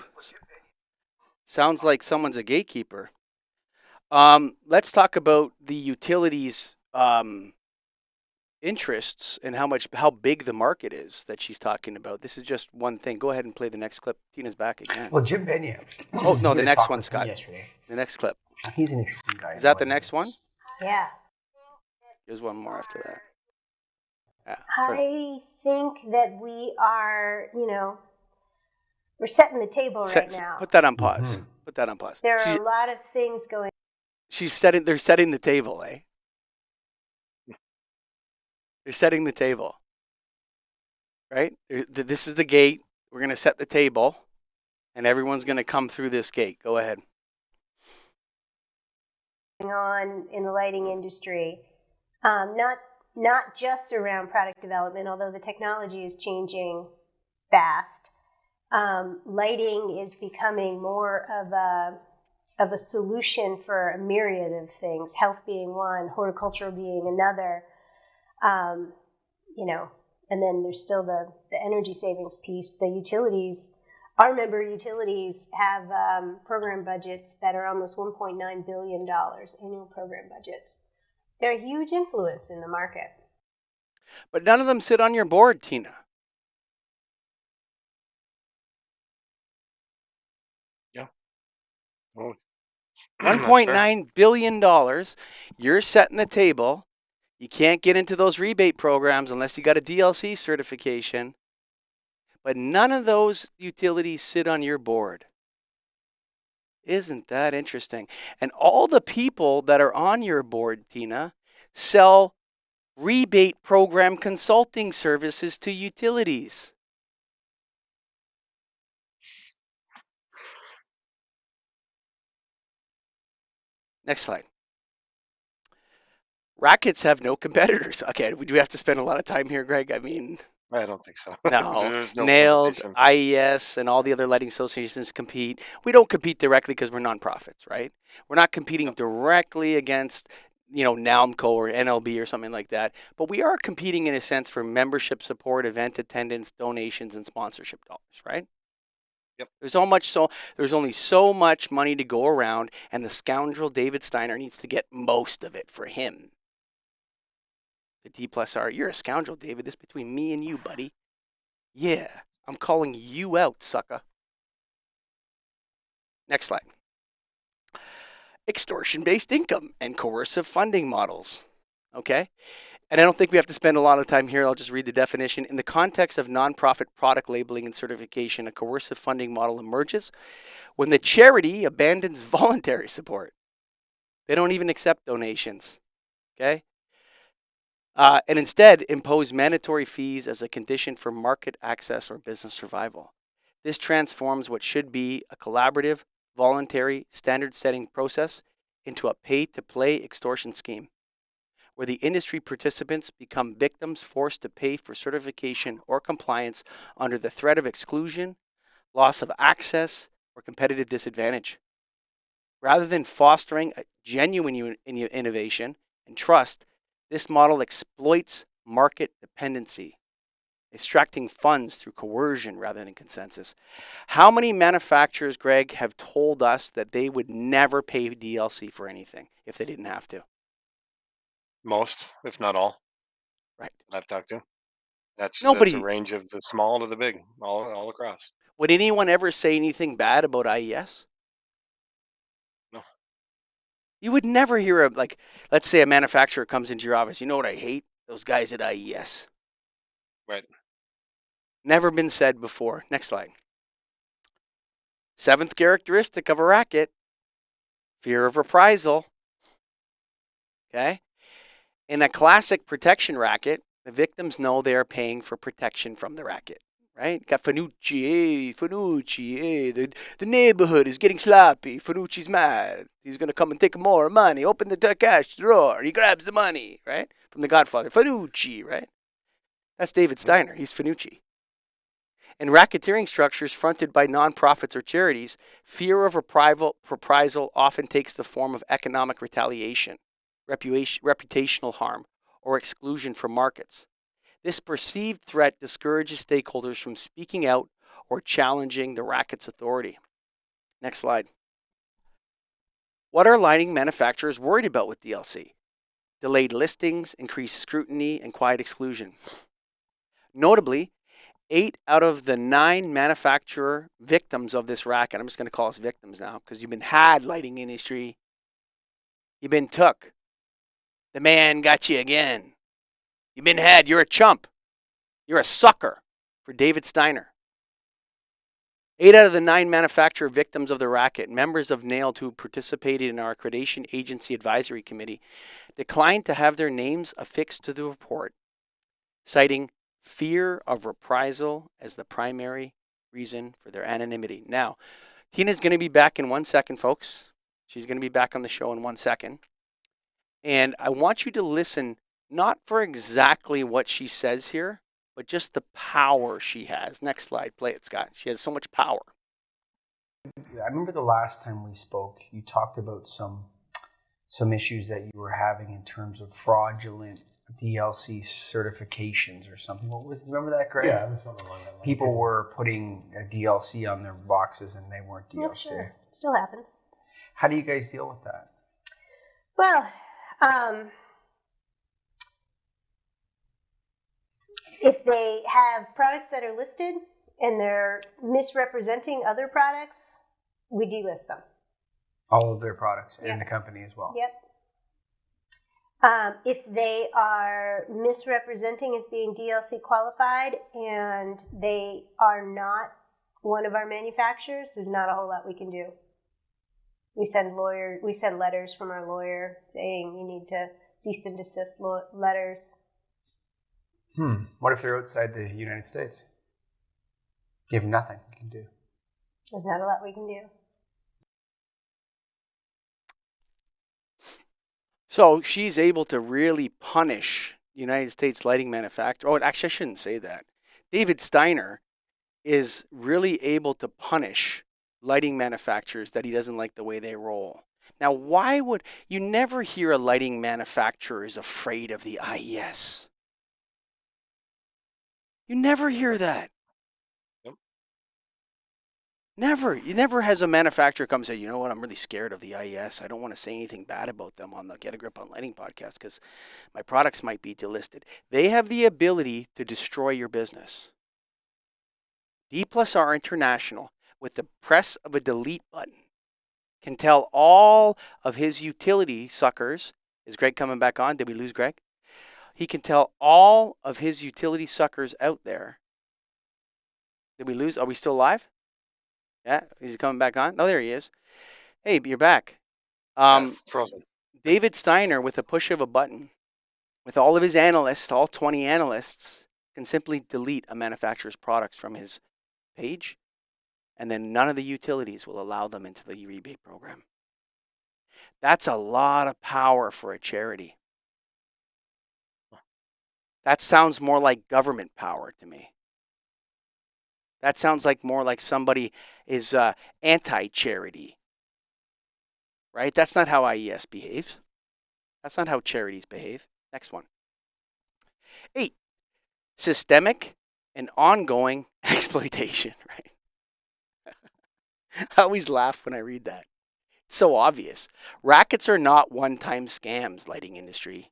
Speaker 1: sounds like someone's a gatekeeper. Let's talk about the utilities interests and how big the market is that she's talking about. This is just one thing. Go ahead and play the next clip. Tina's back again.
Speaker 6: Well, Jim Benya.
Speaker 1: Oh, no, the
Speaker 6: We had a
Speaker 1: next
Speaker 6: talk
Speaker 1: one,
Speaker 6: with him
Speaker 1: Scott.
Speaker 6: yesterday.
Speaker 1: The next clip.
Speaker 6: He's an interesting guy.
Speaker 1: Is that the next one?
Speaker 5: Yeah.
Speaker 1: There's one more after that. Yeah.
Speaker 5: I think that we are, we're setting the table right now.
Speaker 1: Put that on pause. Put that on pause.
Speaker 5: There are a lot of things going.
Speaker 1: They're setting the table, eh? They're setting the table, right? This is the gate. We're going to set the table, and everyone's going to come through this gate. Go ahead.
Speaker 5: On in the lighting industry, not just around product development, although the technology is changing fast. Lighting is becoming more of a solution for a myriad of things, health being one, horticultural being another, and then there's still the energy savings piece. The utilities, our member utilities have program budgets that are almost $1.9 billion, annual program budgets. They're a huge influence in the market.
Speaker 1: But none of them sit on your board, Tina.
Speaker 2: Yeah. Well,
Speaker 1: $1.9 billion. You're setting the table. You can't get into those rebate programs unless you got a DLC certification. But none of those utilities sit on your board. Isn't that interesting? And all the people that are on your board, Tina, sell rebate program consulting services to utilities. Next slide. Rackets have no competitors. Okay, do we have to spend a lot of time here, Greg? I mean,
Speaker 2: I don't think so.
Speaker 1: No,
Speaker 2: There's no
Speaker 1: Nailed,
Speaker 2: competition.
Speaker 1: IES, and all the other lighting associations compete. We don't compete directly because we're nonprofits, right? We're not competing
Speaker 2: Yep.
Speaker 1: directly against, NALMCO or NLB or something like that. But we are competing in a sense for membership support, event attendance, donations, and sponsorship dollars, right?
Speaker 2: Yep.
Speaker 1: There's only so much money to go around, and the scoundrel David Steiner needs to get most of it for him. The D plus R, you're a scoundrel, David. This is between me and you, buddy. Yeah, I'm calling you out, sucker. Next slide. Extortion-based income and coercive funding models. Okay? And I don't think we have to spend a lot of time here. I'll just read the definition. In the context of nonprofit product labeling and certification, a coercive funding model emerges when the charity abandons voluntary support. They don't even accept donations. Okay? And instead impose mandatory fees as a condition for market access or business survival. This transforms what should be a collaborative, voluntary, standard-setting process into a pay-to-play extortion scheme, where the industry participants become victims forced to pay for certification or compliance under the threat of exclusion, loss of access, or competitive disadvantage. Rather than fostering a genuine innovation and trust, this model exploits market dependency, extracting funds through coercion rather than consensus. How many manufacturers, Greg, have told us that they would never pay DLC for anything if they didn't have to?
Speaker 2: Most, if not all,
Speaker 1: Right.
Speaker 2: I've talked to. That's a
Speaker 1: Nobody.
Speaker 2: range of the small to the big, all across.
Speaker 1: Would anyone ever say anything bad about IES?
Speaker 2: No.
Speaker 1: You would never hear of, like, let's say a manufacturer comes into your office. You know what I hate? Those guys at IES.
Speaker 2: Right.
Speaker 1: Never been said before. Next slide. Seventh characteristic of a racket, fear of reprisal. Okay? In a classic protection racket, the victims know they are paying for protection from the racket. Right? Got Fanucci, the neighborhood is getting sloppy. Fanucci's mad. He's going to come and take more money. Open the cash drawer. He grabs the money, right? From The Godfather. Fanucci, right? That's David Steiner. He's Fanucci. In racketeering structures fronted by nonprofits or charities, fear of reprisal often takes the form of economic retaliation, reputational harm, or exclusion from markets. This perceived threat discourages stakeholders from speaking out or challenging the racket's authority. Next slide. What are lighting manufacturers worried about with DLC? Delayed listings, increased scrutiny, and quiet exclusion. Notably, 8 out of the 9 manufacturer victims of this racket, I'm just going to call us victims now because you've been had, lighting industry. You've been took. The man got you again. You've been had. You're a chump. You're a sucker for David Steiner. 8 out of the 9 manufacturer victims of the racket, members of NAILD who participated in our Accreditation Agency Advisory Committee, declined to have their names affixed to the report, citing fear of reprisal as the primary reason for their anonymity. Now, Tina's going to be back in 1 second, folks. She's going to be back on the show in 1 second. And I want you to listen, not for exactly what she says here, but just the power she has. Next slide. Play it, Scott. She has so much power.
Speaker 6: I remember the last time we spoke, you talked about some issues that you were having in terms of fraudulent DLC certifications or something. What was? Remember that, Greg?
Speaker 3: Yeah, it was something like that.
Speaker 6: People were putting a DLC on their boxes and they weren't DLC.
Speaker 5: Yeah, sure. Still happens.
Speaker 6: How do you guys deal with that?
Speaker 5: Well, if they have products that are listed and they're misrepresenting other products, we delist them.
Speaker 6: All of their products and
Speaker 5: Yep.
Speaker 6: the company as well.
Speaker 5: Yep. If they are misrepresenting as being DLC qualified and they are not one of our manufacturers, there's not a whole lot we can do. We send letters from our lawyer saying you need to cease and desist letters.
Speaker 6: What if they're outside the United States? You have nothing you can do.
Speaker 5: There's not a lot we can do.
Speaker 1: So she's able to really punish United States lighting manufacturer. Oh, actually, I shouldn't say that. David Steiner is really able to punish lighting manufacturers that he doesn't like the way they roll. Now, why would you never hear a lighting manufacturer is afraid of the IES? You never hear that.
Speaker 2: Yep.
Speaker 1: Never. You never has a manufacturer come and say, you know what, I'm really scared of the IES. I don't want to say anything bad about them on the Get a Grip on Lighting podcast because my products might be delisted. They have the ability to destroy your business. D+R International, with the press of a delete button, can tell all of his utility suckers. Is Greg coming back on? Did we lose Greg? He can tell all of his utility suckers out there. Did we lose? Are we still live? Yeah, he's coming back on. Oh, there he is. Hey, you're back.
Speaker 2: Frozen.
Speaker 1: David Steiner, with a push of a button, with all of his analysts, all 20 analysts, can simply delete a manufacturer's products from his page, and then none of the utilities will allow them into the rebate program. That's a lot of power for a charity. That sounds more like government power to me. That sounds like more like somebody is anti-charity, right? That's not how IES behaves. That's not how charities behave. Next one. 8, systemic and ongoing exploitation, right? I always laugh when I read that. It's so obvious. Rackets are not one-time scams, lighting industry,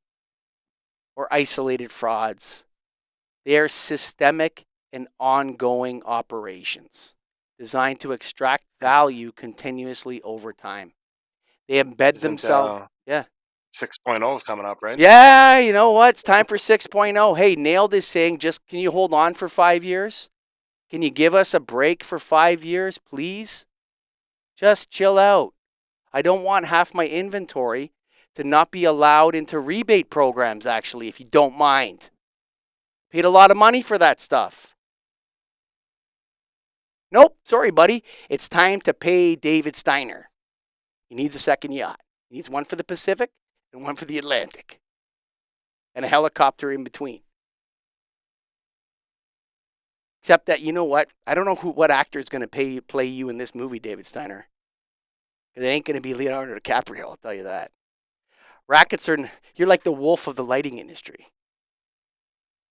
Speaker 1: or isolated frauds. They are systemic and ongoing operations designed to extract value continuously over time. They embed themselves. Yeah.
Speaker 2: 6.0 coming up, right?
Speaker 1: Yeah, you know what? It's time for 6.0. Hey, Nailed is saying, just can you hold on for 5 years? Can you give us a break for 5 years, please? Just chill out. I don't want half my inventory to not be allowed into rebate programs, actually, if you don't mind. Paid a lot of money for that stuff. Nope, sorry, buddy. It's time to pay David Steiner. He needs a second yacht. He needs one for the Pacific and one for the Atlantic. And a helicopter in between. Except that, you know what? I don't know what actor is going to play you in this movie, David Steiner. Because it ain't going to be Leonardo DiCaprio, I'll tell you that. Rackets are, you're like the wolf of the lighting industry.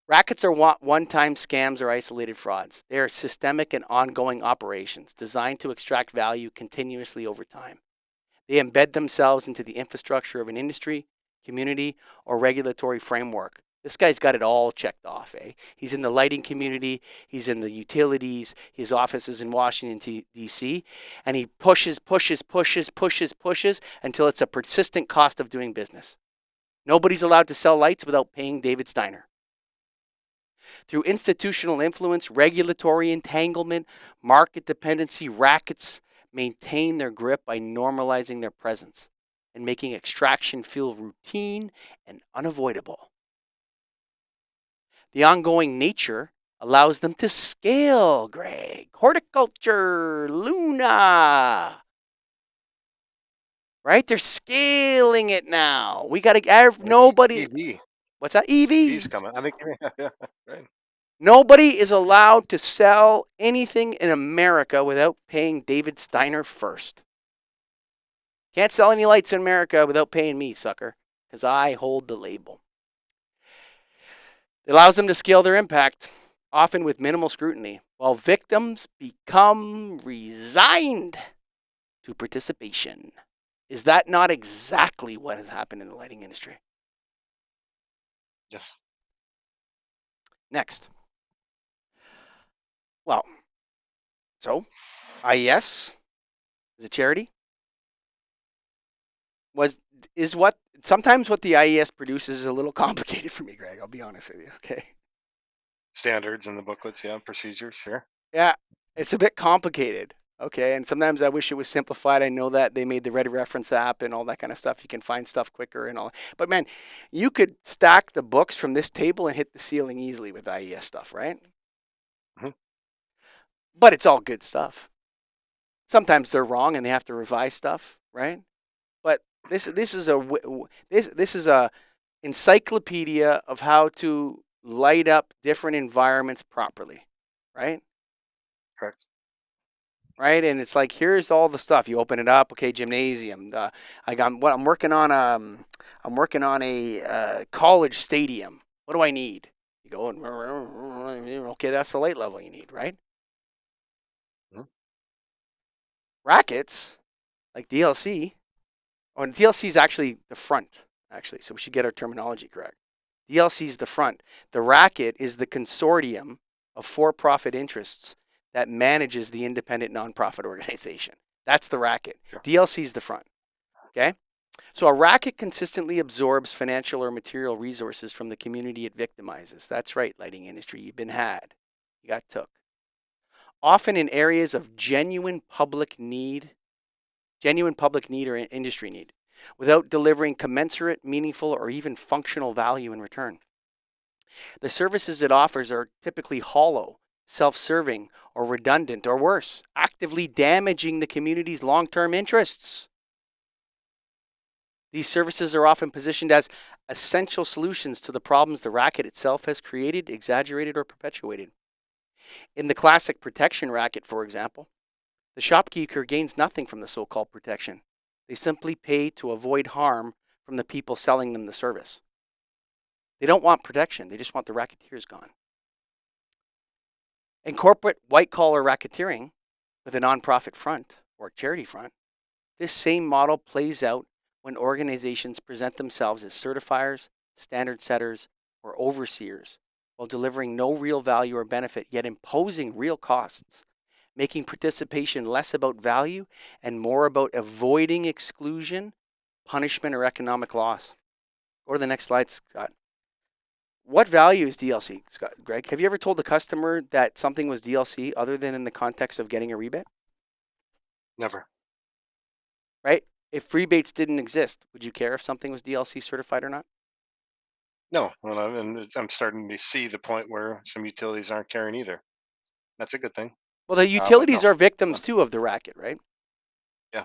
Speaker 1: Rackets are one-time scams or isolated frauds. They are systemic and ongoing operations designed to extract value continuously over time. They embed themselves into the infrastructure of an industry, community, or regulatory framework. This guy's got it all checked off, eh? He's in the lighting community, he's in the utilities, his office is in Washington, D.C., and he pushes until it's a persistent cost of doing business. Nobody's allowed to sell lights without paying David Steiner. Through institutional influence, regulatory entanglement, market dependency, rackets maintain their grip by normalizing their presence and making extraction feel routine and unavoidable. The ongoing nature allows them to scale, Greg. Horticulture, Luna. Right? They're scaling it now. We got to, nobody.
Speaker 2: EV.
Speaker 1: What's that? EV.
Speaker 2: EV's coming. I think, yeah, right.
Speaker 1: Nobody is allowed to sell anything in America without paying David Steiner first. Can't sell any lights in America without paying me, sucker, because I hold the label. It allows them to scale their impact, often with minimal scrutiny, while victims become resigned to participation. Is that not exactly what has happened in the lighting industry?
Speaker 2: Yes.
Speaker 1: Next. Well, so IES is a charity. Sometimes what the IES produces is a little complicated for me, Greg. I'll be honest with you. Okay.
Speaker 2: Standards in the booklets, yeah, procedures, sure.
Speaker 1: Yeah, it's a bit complicated. Okay, and sometimes I wish it was simplified. I know that they made the Ready Reference app and all that kind of stuff. You can find stuff quicker and all. But man, you could stack the books from this table and hit the ceiling easily with IES stuff, right?
Speaker 2: Mm-hmm.
Speaker 1: But it's all good stuff. Sometimes they're wrong and they have to revise stuff, right? But this is a encyclopedia of how to light up different environments properly, right?
Speaker 2: Correct.
Speaker 1: Right, and it's like, here's all the stuff. You open it up, okay, gymnasium. I'm working on a college stadium. What do I need? You go and okay, that's the light level you need, right?
Speaker 2: Mhm.
Speaker 1: Rackets like DLC. Oh, and DLC is actually the front, actually, so we should get our terminology correct. DLC is the front. The racket is the consortium of for-profit interests that manages the independent nonprofit organization. That's the racket.
Speaker 2: Sure.
Speaker 1: DLC is the front. Okay? So a racket consistently absorbs financial or material resources from the community it victimizes. That's right, lighting industry. You've been had. You got took. Often in areas of genuine public need or industry need, without delivering commensurate, meaningful, or even functional value in return. The services it offers are typically hollow, self-serving, or redundant, or worse, actively damaging the community's long-term interests. These services are often positioned as essential solutions to the problems the racket itself has created, exaggerated, or perpetuated. In the classic protection racket, for example, the shopkeeper gains nothing from the so-called protection. They simply pay to avoid harm from the people selling them the service. They don't want protection. They just want the racketeers gone. In corporate white-collar racketeering with a nonprofit front or charity front, this same model plays out when organizations present themselves as certifiers, standard setters, or overseers while delivering no real value or benefit, yet imposing real costs, making participation less about value and more about avoiding exclusion, punishment, or economic loss. Go to the next slide, Scott. What value is DLC, Scott? Greg, have you ever told the customer that something was DLC other than in the context of getting a rebate?
Speaker 2: Never.
Speaker 1: Right? If rebates didn't exist, would you care if something was DLC certified or not?
Speaker 2: No. Well, and I'm starting to see the point where some utilities aren't caring either. That's a good thing.
Speaker 1: Well, the
Speaker 2: But
Speaker 1: utilities
Speaker 2: no.
Speaker 1: are victims too of the racket, right?
Speaker 2: Yeah.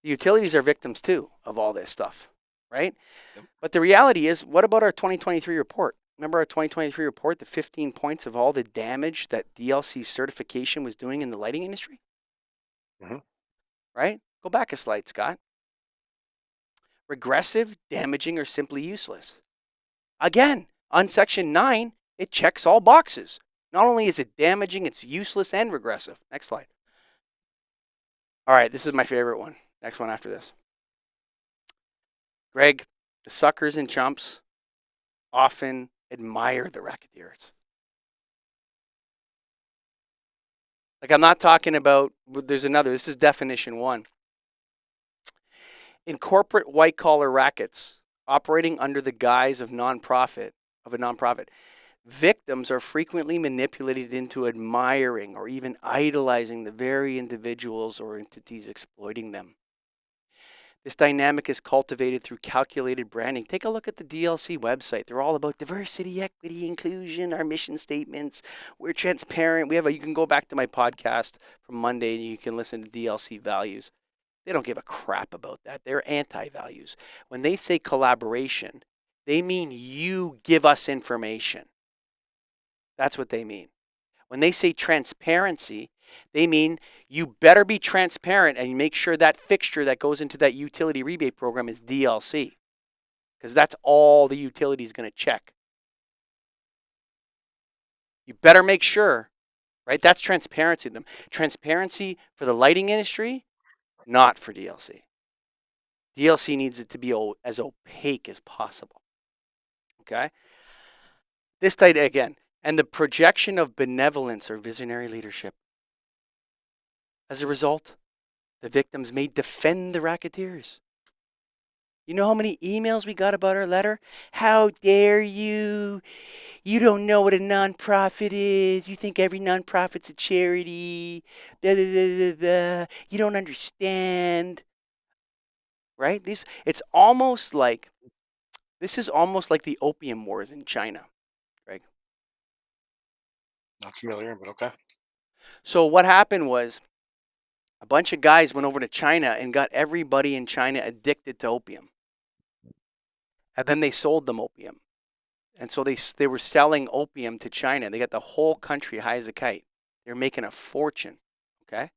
Speaker 1: The utilities are victims too of all this stuff, right?
Speaker 2: Yep.
Speaker 1: But the reality is, what about our 2023 report? Remember our 2023 report, the 15 points of all the damage that DLC certification was doing in the lighting industry?
Speaker 2: Mhm.
Speaker 1: Right? Go back a slide, Scott. Regressive, damaging, or simply useless. Again, on section 9, it checks all boxes. Not only is it damaging, it's useless and regressive. Next slide. All right, this is my favorite one. Next one after this. Greg, the suckers and chumps often admire the racketeers. Like, I'm not talking about, there's another, this is definition 1. In corporate white-collar rackets operating under the guise of a nonprofit, victims are frequently manipulated into admiring or even idolizing the very individuals or entities exploiting them. This dynamic is cultivated through calculated branding. Take a look at the DLC website. They're all about diversity, equity, inclusion, our mission statements. We're transparent. You can go back to my podcast from Monday and you can listen to DLC values. They don't give a crap about that. They're anti-values. When they say collaboration, they mean you give us information. That's what they mean. When they say transparency, they mean you better be transparent and make sure that fixture that goes into that utility rebate program is DLC, because that's all the utility is going to check. You better make sure, right? That's transparency. Transparency for the lighting industry, not for DLC. DLC needs it to be as opaque as possible. Okay? This title again, and the projection of benevolence or visionary leadership. As a result, the victims may defend the racketeers. You know how many emails we got about our letter? How dare you? You don't know what a nonprofit is. You think every nonprofit's a charity. Blah, blah, blah, blah, blah. You don't understand. Right? This is almost like the opium wars in China, Greg.
Speaker 2: Not familiar, but okay.
Speaker 1: So what happened was a bunch of guys went over to China and got everybody in China addicted to opium. And then they sold them opium. And so they were selling opium to China. They got the whole country high as a kite. They're making a fortune. Okay.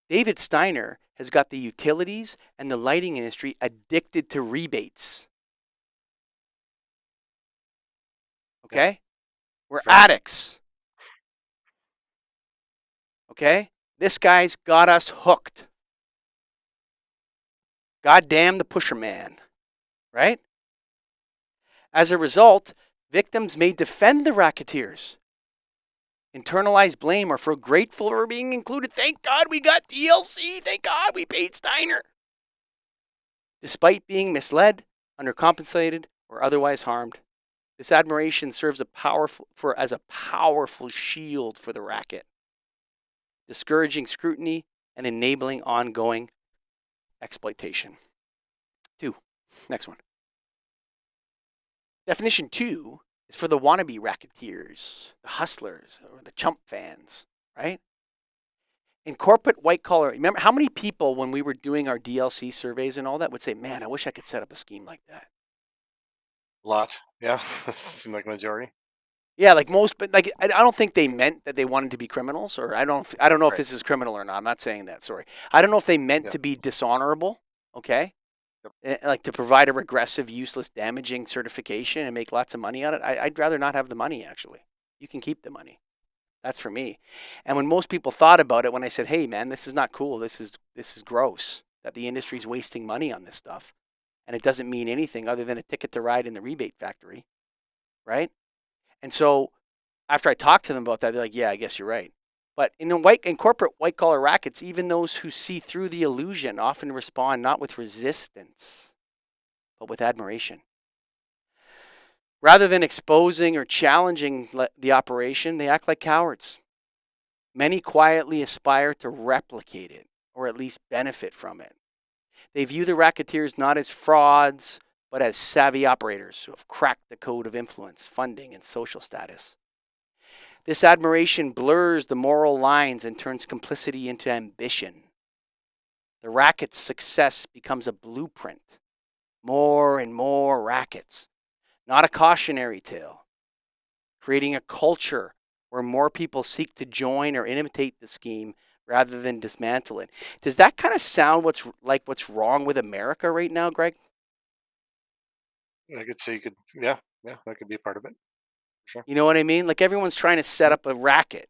Speaker 1: David Steiner has got the utilities and the lighting industry addicted to rebates. Okay? We're
Speaker 2: Sure.
Speaker 1: addicts. Okay? This guy's got us hooked. God damn the pusher man. Right? As a result, victims may defend the racketeers, internalize blame, or feel grateful for being included. Thank God we got DLC. Thank God we paid Steiner. Despite being misled, undercompensated, or otherwise harmed, this admiration serves as a powerful shield for the racket, discouraging scrutiny and enabling ongoing exploitation. 2. Next one. Definition 2 is for the wannabe racketeers, the hustlers, or the chump fans, right? In corporate white collar, remember how many people when we were doing our DLC surveys and all that would say, man, I wish I could set up a scheme like that.
Speaker 2: A lot. Yeah. Seemed like a majority.
Speaker 1: Yeah, like most, but like I don't think they meant that they wanted to be criminals, or I don't know if
Speaker 2: Right.
Speaker 1: this is criminal or not. I'm not saying that. Sorry, I don't know if they meant
Speaker 2: Yep.
Speaker 1: to be dishonorable. Okay,
Speaker 2: Yep.
Speaker 1: Like to provide a regressive, useless, damaging certification and make lots of money on it. I'd rather not have the money. Actually, you can keep the money. That's for me. And when most people thought about it, when I said, "Hey, man, this is not cool. This is gross. That the industry's wasting money on this stuff, and it doesn't mean anything other than a ticket to ride in the rebate factory, right?" And so after I talked to them about that, they're like, yeah, I guess you're right. But in corporate white collar rackets, even those who see through the illusion often respond not with resistance, but with admiration. Rather than exposing or challenging the operation, they act like cowards. Many quietly aspire to replicate it, or at least benefit from it. They view the racketeers not as frauds, but as savvy operators who have cracked the code of influence, funding, and social status. This admiration blurs the moral lines and turns complicity into ambition. The racket's success becomes a blueprint. More and more rackets, not a cautionary tale. Creating a culture where more people seek to join or imitate the scheme rather than dismantle it. Does that kind of sound what's wrong with America right now, Greg?
Speaker 2: I could say yeah, that could be a part of it. Sure.
Speaker 1: You know what I mean? Like everyone's trying to set up a racket.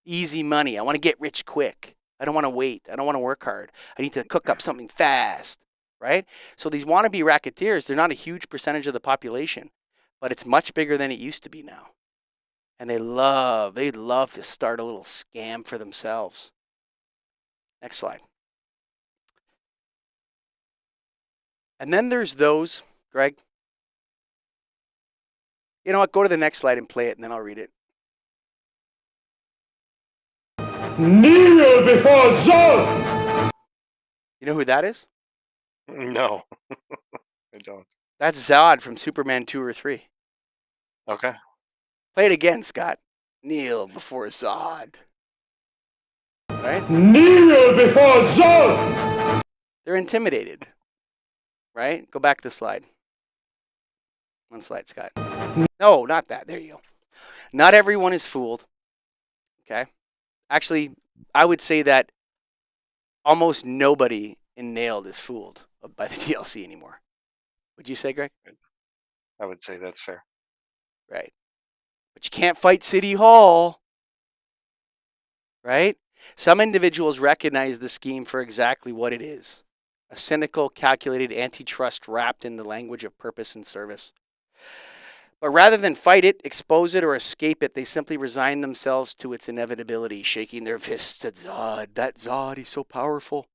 Speaker 1: Easy money. I want to get rich quick. I don't want to wait. I don't want to work hard. I need to cook up something fast, right? So these wannabe racketeers, they're not a huge percentage of the population, but it's much bigger than it used to be now. And they'd love to start a little scam for themselves. Next slide. And then there's those, Greg. You know what? Go to the next slide and play it, and then I'll read it.
Speaker 7: Kneel before Zod!
Speaker 1: You know who that is?
Speaker 2: No, I don't.
Speaker 1: That's Zod from Superman 2 or 3.
Speaker 2: Okay.
Speaker 1: Play it again, Scott. Kneel before Zod. Right?
Speaker 7: Kneel before Zod!
Speaker 1: They're intimidated. Right? Go back to the slide. One slide, Scott. No, not that. There you go. Not everyone is fooled. Okay? Actually, I would say that almost nobody in Nailed is fooled by the DLC anymore. Would you say, Greg?
Speaker 2: I would say that's fair.
Speaker 1: Right. But you can't fight City Hall. Right? Some individuals recognize the scheme for exactly what it is. A cynical, calculated antitrust wrapped in the language of purpose and service. But rather than fight it, expose it, or escape it, they simply resign themselves to its inevitability, shaking their fists at Zod. That Zod, he's so powerful.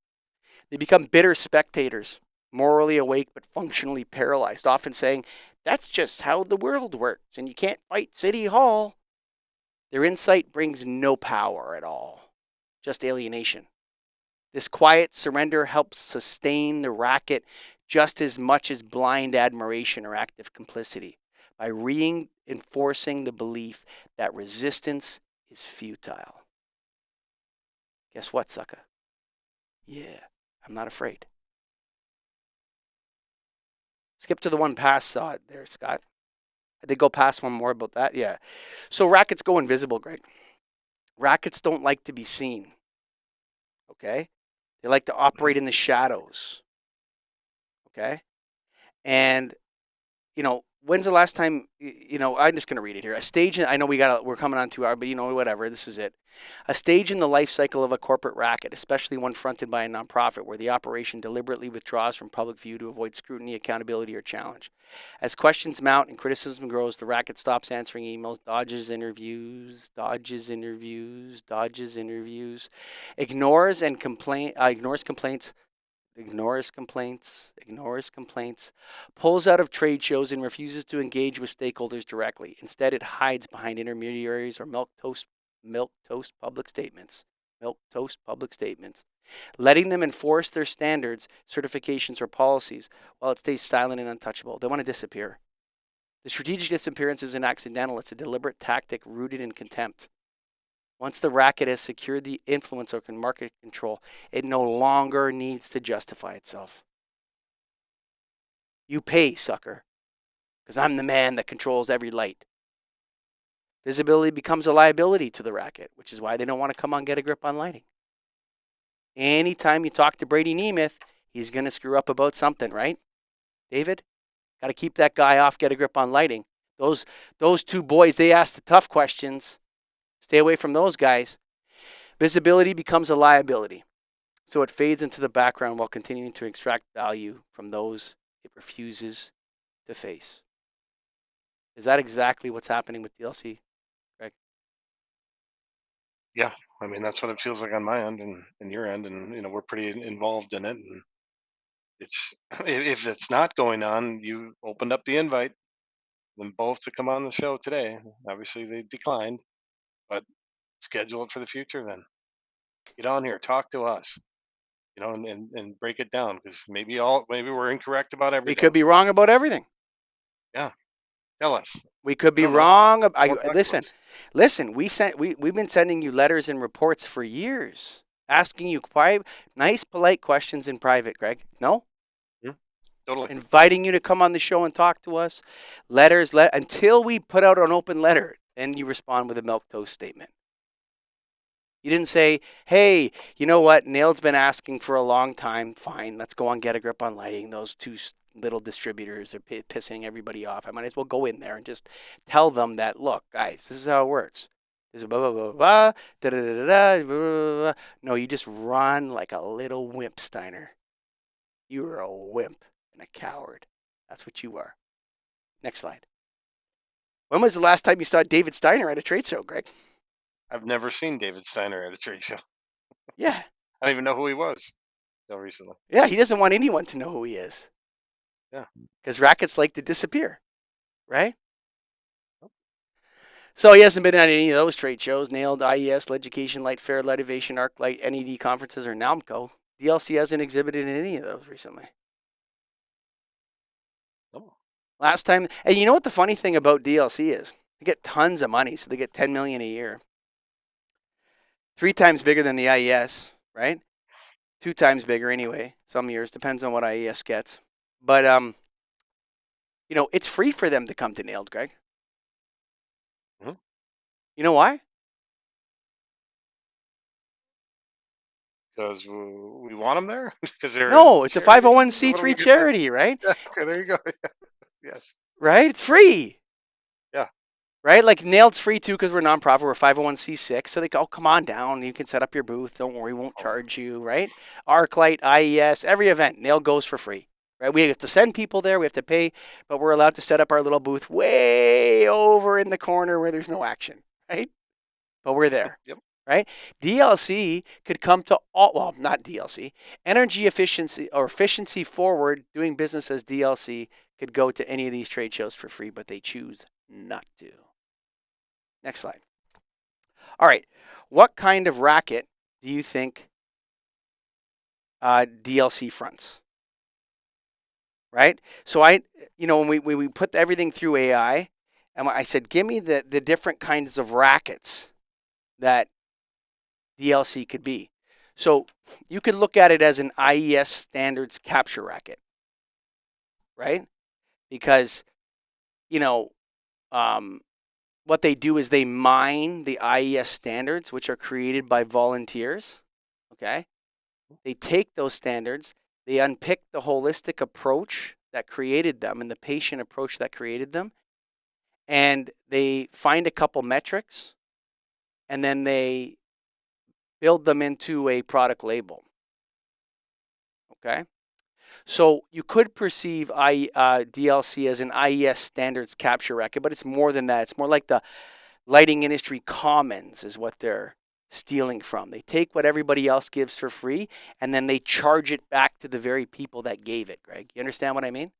Speaker 1: They become bitter spectators, morally awake but functionally paralyzed, often saying, that's just how the world works, and you can't fight City Hall. Their insight brings no power at all, just alienation. This quiet surrender helps sustain the racket just as much as blind admiration or active complicity by reinforcing the belief that resistance is futile. Guess what, sucker? Yeah, I'm not afraid. Skip to the one past Zod there, Scott. They go past one more about that. Yeah. So rackets go invisible, Greg. Rackets don't like to be seen. Okay. They like to operate in the shadows. Okay. And, when's the last time, I'm just going to read it here. A stage, I know we're coming on 2 hours, but whatever, this is it. A stage in the life cycle of a corporate racket, especially one fronted by a nonprofit where the operation deliberately withdraws from public view to avoid scrutiny, accountability, or challenge. As questions mount and criticism grows, the racket stops answering emails, dodges interviews, ignores complaints, pulls out of trade shows and refuses to engage with stakeholders directly. Instead, it hides behind intermediaries or milquetoast public statements, letting them enforce their standards, certifications, or policies while it stays silent and untouchable. They want to disappear. The strategic disappearance isn't accidental. It's a deliberate tactic rooted in contempt. Once the racket has secured the influence or market control, it no longer needs to justify itself. You pay, sucker, because I'm the man that controls every light. Visibility becomes a liability to the racket, which is why they don't want to come on Get a Grip on Lighting. Anytime you talk to Brady Nemeth, he's going to screw up about something, right? David, got to keep that guy off Get a Grip on Lighting. Those two boys, they ask the tough questions. Stay away from those guys. Visibility becomes a liability, so it fades into the background while continuing to extract value from those it refuses to face. Is that exactly what's happening with DLC, Greg?
Speaker 2: Yeah, I mean that's what it feels like on my end and your end, and we're pretty involved in it. And it's if it's not going on, you opened up the invite them both to come on the show today. Obviously, they declined, but schedule it for the future. Then get on here, talk to us, and break it down because maybe we're incorrect about everything.
Speaker 1: We could be wrong about everything.
Speaker 2: Yeah, tell us.
Speaker 1: We could be wrong. Listen. We've been sending you letters and reports for years, asking you nice, polite questions in private. Greg, no.
Speaker 2: Totally.
Speaker 1: Inviting you to come on the show and talk to us. Until we put out an open letter, and you respond with a milquetoast statement. You didn't say, hey, you know what? Nailed's been asking for a long time. Fine, let's go on Get a Grip on Lighting. Those two little distributors are pissing everybody off. I might as well go in there and just tell them that, look, guys, this is how it works. This is blah, blah, blah, blah, da, da, da, da, blah, blah, blah. No, you just run like a little wimp, Steiner. You are a wimp and a coward. That's what you are. Next slide. When was the last time you saw David Steiner at a trade show, Greg?
Speaker 2: I've never seen David Steiner at a trade show.
Speaker 1: Yeah.
Speaker 2: I don't even know who he was until recently.
Speaker 1: Yeah, he doesn't want anyone to know who he is.
Speaker 2: Yeah.
Speaker 1: Because rackets like to disappear, right? So he hasn't been at any of those trade shows. Nailed, IES, Education, Light Fair, Lightivation, ArcLight, NED conferences, or NALMCO. DLC hasn't exhibited in any of those recently.
Speaker 2: Oh.
Speaker 1: Last time, and you know what the funny thing about DLC is? They get tons of money, so they get $10 million a year. 3 times bigger than the IES, right? 2 times bigger anyway. Some years, depends on what IES gets. But it's free for them to come to Nailed, Greg.
Speaker 2: Mm-hmm.
Speaker 1: You know why?
Speaker 2: Because we want them there? Because they're
Speaker 1: it's a 501c3 charity, right?
Speaker 2: Okay, there you go. Yes.
Speaker 1: Right? It's free.
Speaker 2: Yeah.
Speaker 1: Right? Like Nailed's free too because we're nonprofit. We're 501c6. So they go, come on down. You can set up your booth. Don't worry, we won't charge you, right? ArcLight, IES, every event, Nailed goes for free. Right? We have to send people there. We have to pay, but we're allowed to set up our little booth way over in the corner where there's no action, right? But we're there.
Speaker 2: Yep.
Speaker 1: Right? DLC could come to not DLC. Energy efficiency or efficiency forward doing business as DLC could go to any of these trade shows for free, but they choose not to. Next slide. All right. What kind of racket do you think DLC fronts? Right? So when we put everything through AI, and I said, give me the different kinds of rackets that DLC could be. So you could look at it as an IES standards capture racket, right? Because, what they do is they mine the IES standards, which are created by volunteers. Okay. They take those standards, they unpick the holistic approach that created them and the patient approach that created them, and they find a couple metrics, and then they build them into a product label. Okay. So you could perceive DLC as an IES standards capture record, but it's more than that. It's more like the lighting industry commons is what they're stealing from. They take what everybody else gives for free, and then they charge it back to the very people that gave it, Greg. You understand what I mean?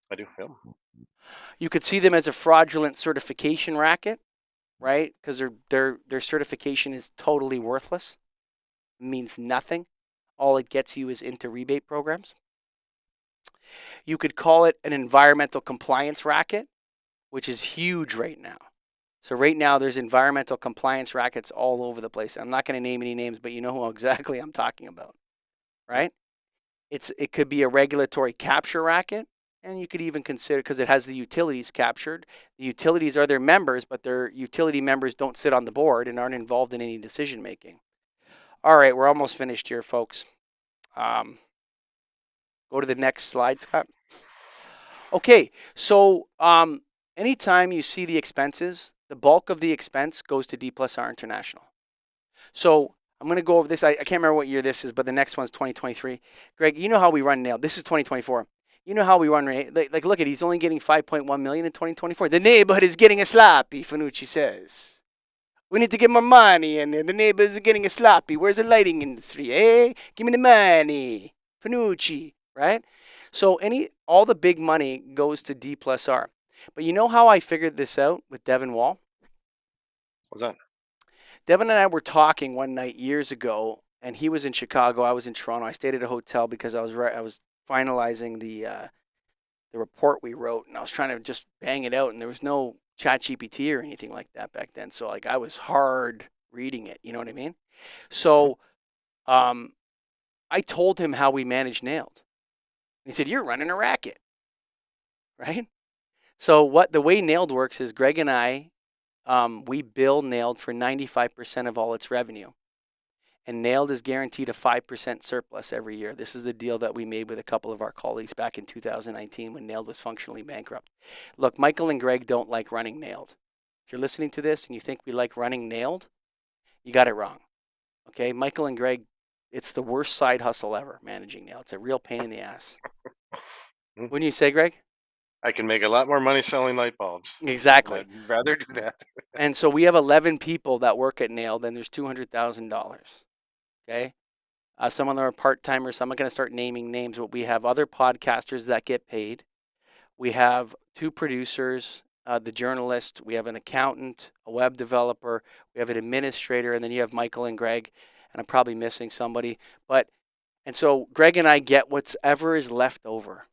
Speaker 2: I do. Yep.
Speaker 1: You could see them as a fraudulent certification racket, right? Because their certification is totally worthless. It means nothing. All it gets you is into rebate programs. You could call it an environmental compliance racket, which is huge right now. So right now there's environmental compliance rackets all over the place. I'm not going to name any names, but you know who exactly I'm talking about, right? It could be a regulatory capture racket, and you could even consider, because it has the utilities captured. The utilities are their members, but their utility members don't sit on the board and aren't involved in any decision making. All right, we're almost finished here, folks. Go to the next slide, Scott. Okay, so anytime you see the expenses, the bulk of the expense goes to D+R International. So I'm going to go over this. I can't remember what year this is, but the next one's 2023. Greg, you know how we run Nailed. This is 2024. You know how we run, like look at, he's only getting 5.1 million in 2024. The neighborhood is getting a sloppy, Fanucci says. We need to get more money, and the neighbors are getting a sloppy. Where's the lighting industry, eh? Give me the money, Fanucci, right? So all the big money goes to D+R. But you know how I figured this out with Devin Wall?
Speaker 2: What's that?
Speaker 1: Devin and I were talking one night years ago, and he was in Chicago. I was in Toronto. I stayed at a hotel because I was finalizing the report we wrote, and I was trying to just bang it out, and there was no ChatGPT or anything like that back then. So like I was hard reading it. You know what I mean? So I told him how we manage Nailed. He said, "You're running a racket," right? So the way Nailed works is Greg and I, we bill Nailed for 95% of all its revenue. And Nailed is guaranteed a 5% surplus every year. This is the deal that we made with a couple of our colleagues back in 2019 when Nailed was functionally bankrupt. Look, Michael and Greg don't like running Nailed. If you're listening to this and you think we like running Nailed, you got it wrong. Okay, Michael and Greg, it's the worst side hustle ever, managing Nailed. It's a real pain in the ass. Wouldn't you say, Greg?
Speaker 2: I can make a lot more money selling light bulbs.
Speaker 1: Exactly.
Speaker 2: I'd rather do that.
Speaker 1: And so we have 11 people that work at Nailed, and there's $200,000. Okay. Some of them are part-timers. So I'm not going to start naming names, but we have other podcasters that get paid. We have 2 producers, the journalist. We have an accountant, a web developer. We have an administrator, and then you have Michael and Greg, and I'm probably missing somebody. And so Greg and I get whatever is left over.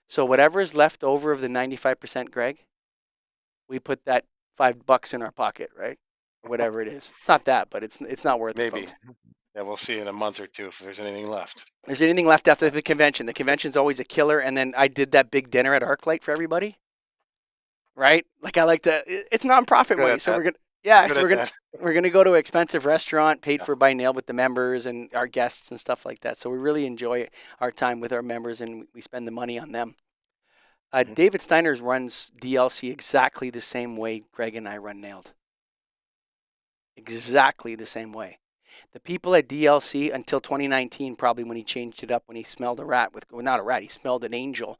Speaker 1: So whatever is left over of the 95%, Greg, we put that $5 in our pocket, right? Whatever it is. It's not that, but it's not worth it.
Speaker 2: Maybe. Yeah, we'll see in a month or two if there's anything left.
Speaker 1: If there's anything left after the convention. The convention's always a killer, and then I did that big dinner at ArcLight for everybody. Right? Like I like to. It's nonprofit money, so we're gonna go to an expensive restaurant paid for by Nailed with the members and our guests and stuff like that. So we really enjoy our time with our members, and we spend the money on them. David Steiner runs DLC exactly the same way Greg and I run Nailed. Exactly the same way. The people at DLC until 2019, probably when he changed it up, when he smelled a rat not a rat, he smelled an angel,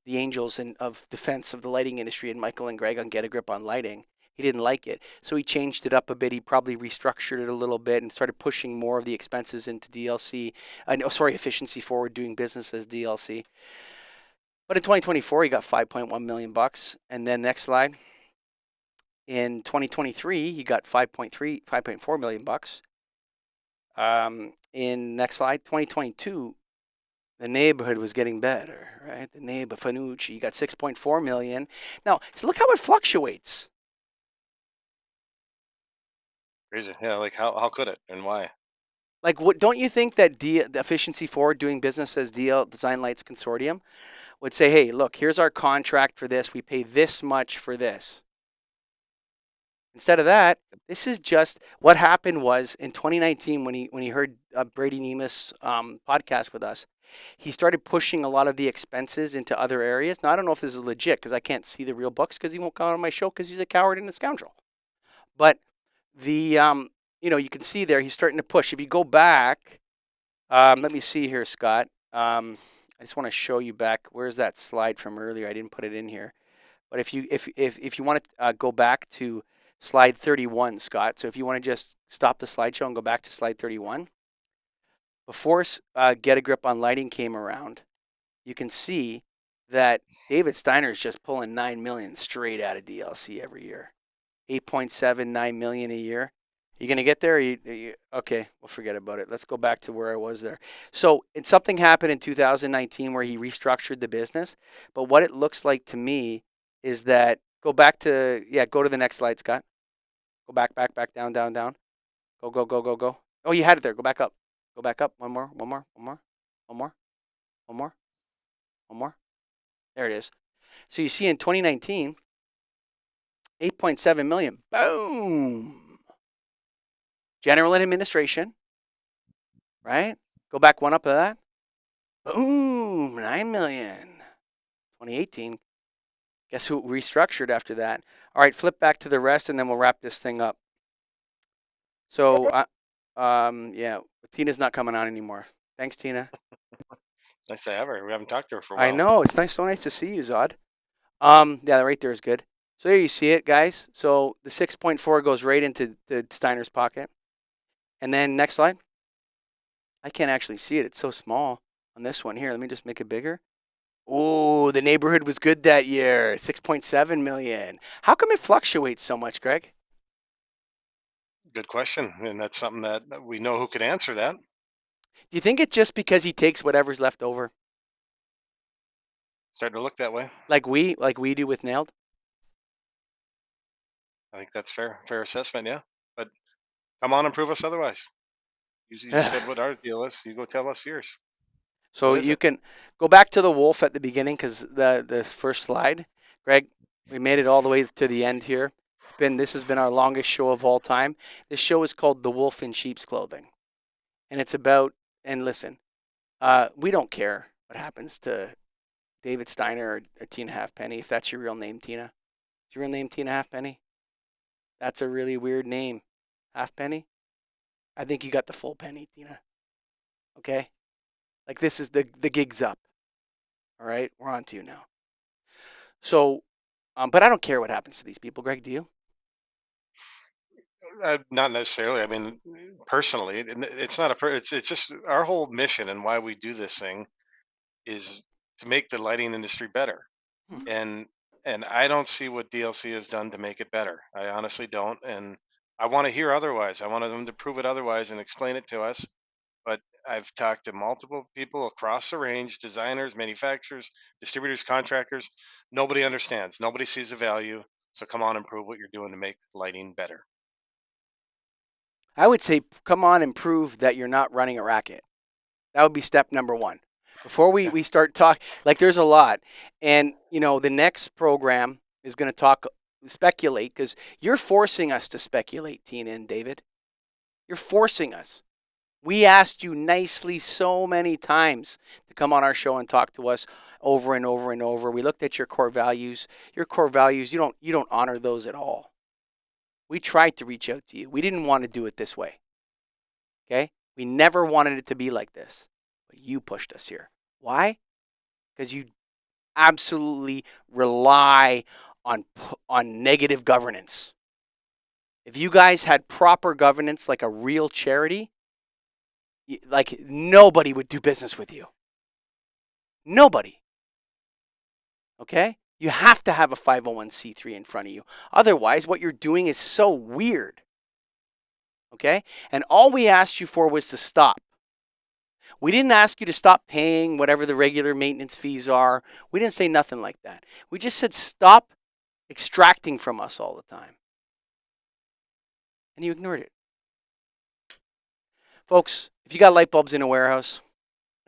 Speaker 1: the angels of defense of the lighting industry, and Michael and Greg on Get a Grip on Lighting. He didn't like it, so he changed it up a bit. He probably restructured it a little bit and started pushing more of the expenses into DLC. Efficiency Forward, doing business as DLC. But in 2024, he got $5.1 million, and then next slide. In 2023, he got $5.4 million. In next slide, 2022, the neighborhood was getting better, right? The neighbor Fanucci got $6.4 million. Now, so look how it fluctuates.
Speaker 2: Crazy. Yeah, like how could it and why?
Speaker 1: Like, what don't you think that the Efficiency Forward, doing business as DL Design Lights Consortium, would say, hey, look, here's our contract for this. We pay this much for this. Instead of that, this is just what happened was in 2019 when he heard Brady Nemus podcast with us, he started pushing a lot of the expenses into other areas. Now, I don't know if this is legit because I can't see the real books because he won't come on my show because he's a coward and a scoundrel. But the, you can see there he's starting to push. If you go back, let me see here, Scott. I just want to show you back. Where's that slide from earlier? I didn't put it in here. But if you want to go back to slide 31, Scott. So if you want to just stop the slideshow and go back to slide 31. Before Get a Grip on Lighting came around, you can see that David Steiner is just pulling $9 million straight out of DLC every year. 8.79 million a year. You gonna get there? Okay, we'll forget about it. Let's go back to where I was there. So something happened in 2019 where he restructured the business. But what it looks like to me is that go to the next slide, Scott. Go back, down. Go. Oh, you had it there. Go back up. Go back up. One more. There it is. So you see in 2019, 8.7 million. Boom. General and administration. Right? Go back one up of that. Boom. 9 million. 2018. Guess who restructured after that? All right, flip back to the rest, and then we'll wrap this thing up. So, Tina's not coming on anymore. Thanks, Tina.
Speaker 2: Nice to have her. We haven't talked to her for a while.
Speaker 1: I know. It's so nice to see you, Zod. Right there is good. So there you see it, guys. So the 6.4 goes right into Steiner's pocket. And then next slide. I can't actually see it. It's so small on this one here. Let me just make it bigger. Oh, the neighborhood was good that year. 6.7 million. How come it fluctuates so much, Greg?
Speaker 2: Good question. And that's something that we know who could answer that.
Speaker 1: Do you think it's just because he takes whatever's left over?
Speaker 2: Starting to look that way.
Speaker 1: Like we do with Nailed?
Speaker 2: I think that's fair assessment, yeah. But come on and prove us otherwise. You said what our deal is. You go tell us yours.
Speaker 1: So you can go back to the wolf at the beginning because the first slide, Greg, we made it all the way to the end here. This has been our longest show of all time. This show is called The Wolf in Sheep's Clothing. And it's about, and listen, we don't care what happens to David Steiner or Tina Halfpenny, if that's your real name, Tina. Is your real name Tina Halfpenny? That's a really weird name. Halfpenny? I think you got the full penny, Tina. Okay? Like this is the gig's up. All right? We're on to you now. So, but I don't care what happens to these people. Greg, do you?
Speaker 2: Not necessarily. I mean, personally, it's not it's just our whole mission and why we do this thing is to make the lighting industry better. And I don't see what DLC has done to make it better. I honestly don't. And I want to hear otherwise. I want them to prove it otherwise and explain it to us. But I've talked to multiple people across the range, designers, manufacturers, distributors, contractors. Nobody understands. Nobody sees the value. So come on and prove what you're doing to make lighting better.
Speaker 1: I would say come on and prove that you're not running a racket. That would be step number one. Before we start talking, like there's a lot. And, the next program is going to speculate, because you're forcing us to speculate, Tina and David. You're forcing us. We asked you nicely so many times to come on our show and talk to us over and over and over. We looked at your core values. Your core values, you don't honor those at all. We tried to reach out to you. We didn't want to do it this way. Okay? We never wanted it to be like this. But you pushed us here. Why? Because you absolutely rely on negative governance. If you guys had proper governance like a real charity, like nobody would do business with you. Nobody. Okay? You have to have a 501c3 in front of you. Otherwise, what you're doing is so weird. Okay? And all we asked you for was to stop. We didn't ask you to stop paying whatever the regular maintenance fees are. We didn't say nothing like that. We just said stop extracting from us all the time. And you ignored it. Folks, if you got light bulbs in a warehouse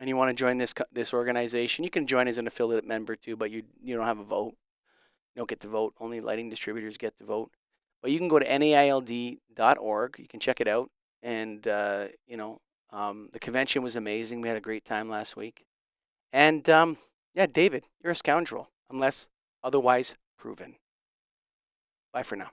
Speaker 1: and you want to join this organization, you can join as an affiliate member too, but you don't have a vote. You don't get to vote. Only lighting distributors get to vote. But you can go to naild.org. You can check it out. And, the convention was amazing. We had a great time last week. And, yeah, David, you're a scoundrel, unless otherwise proven. Bye for now.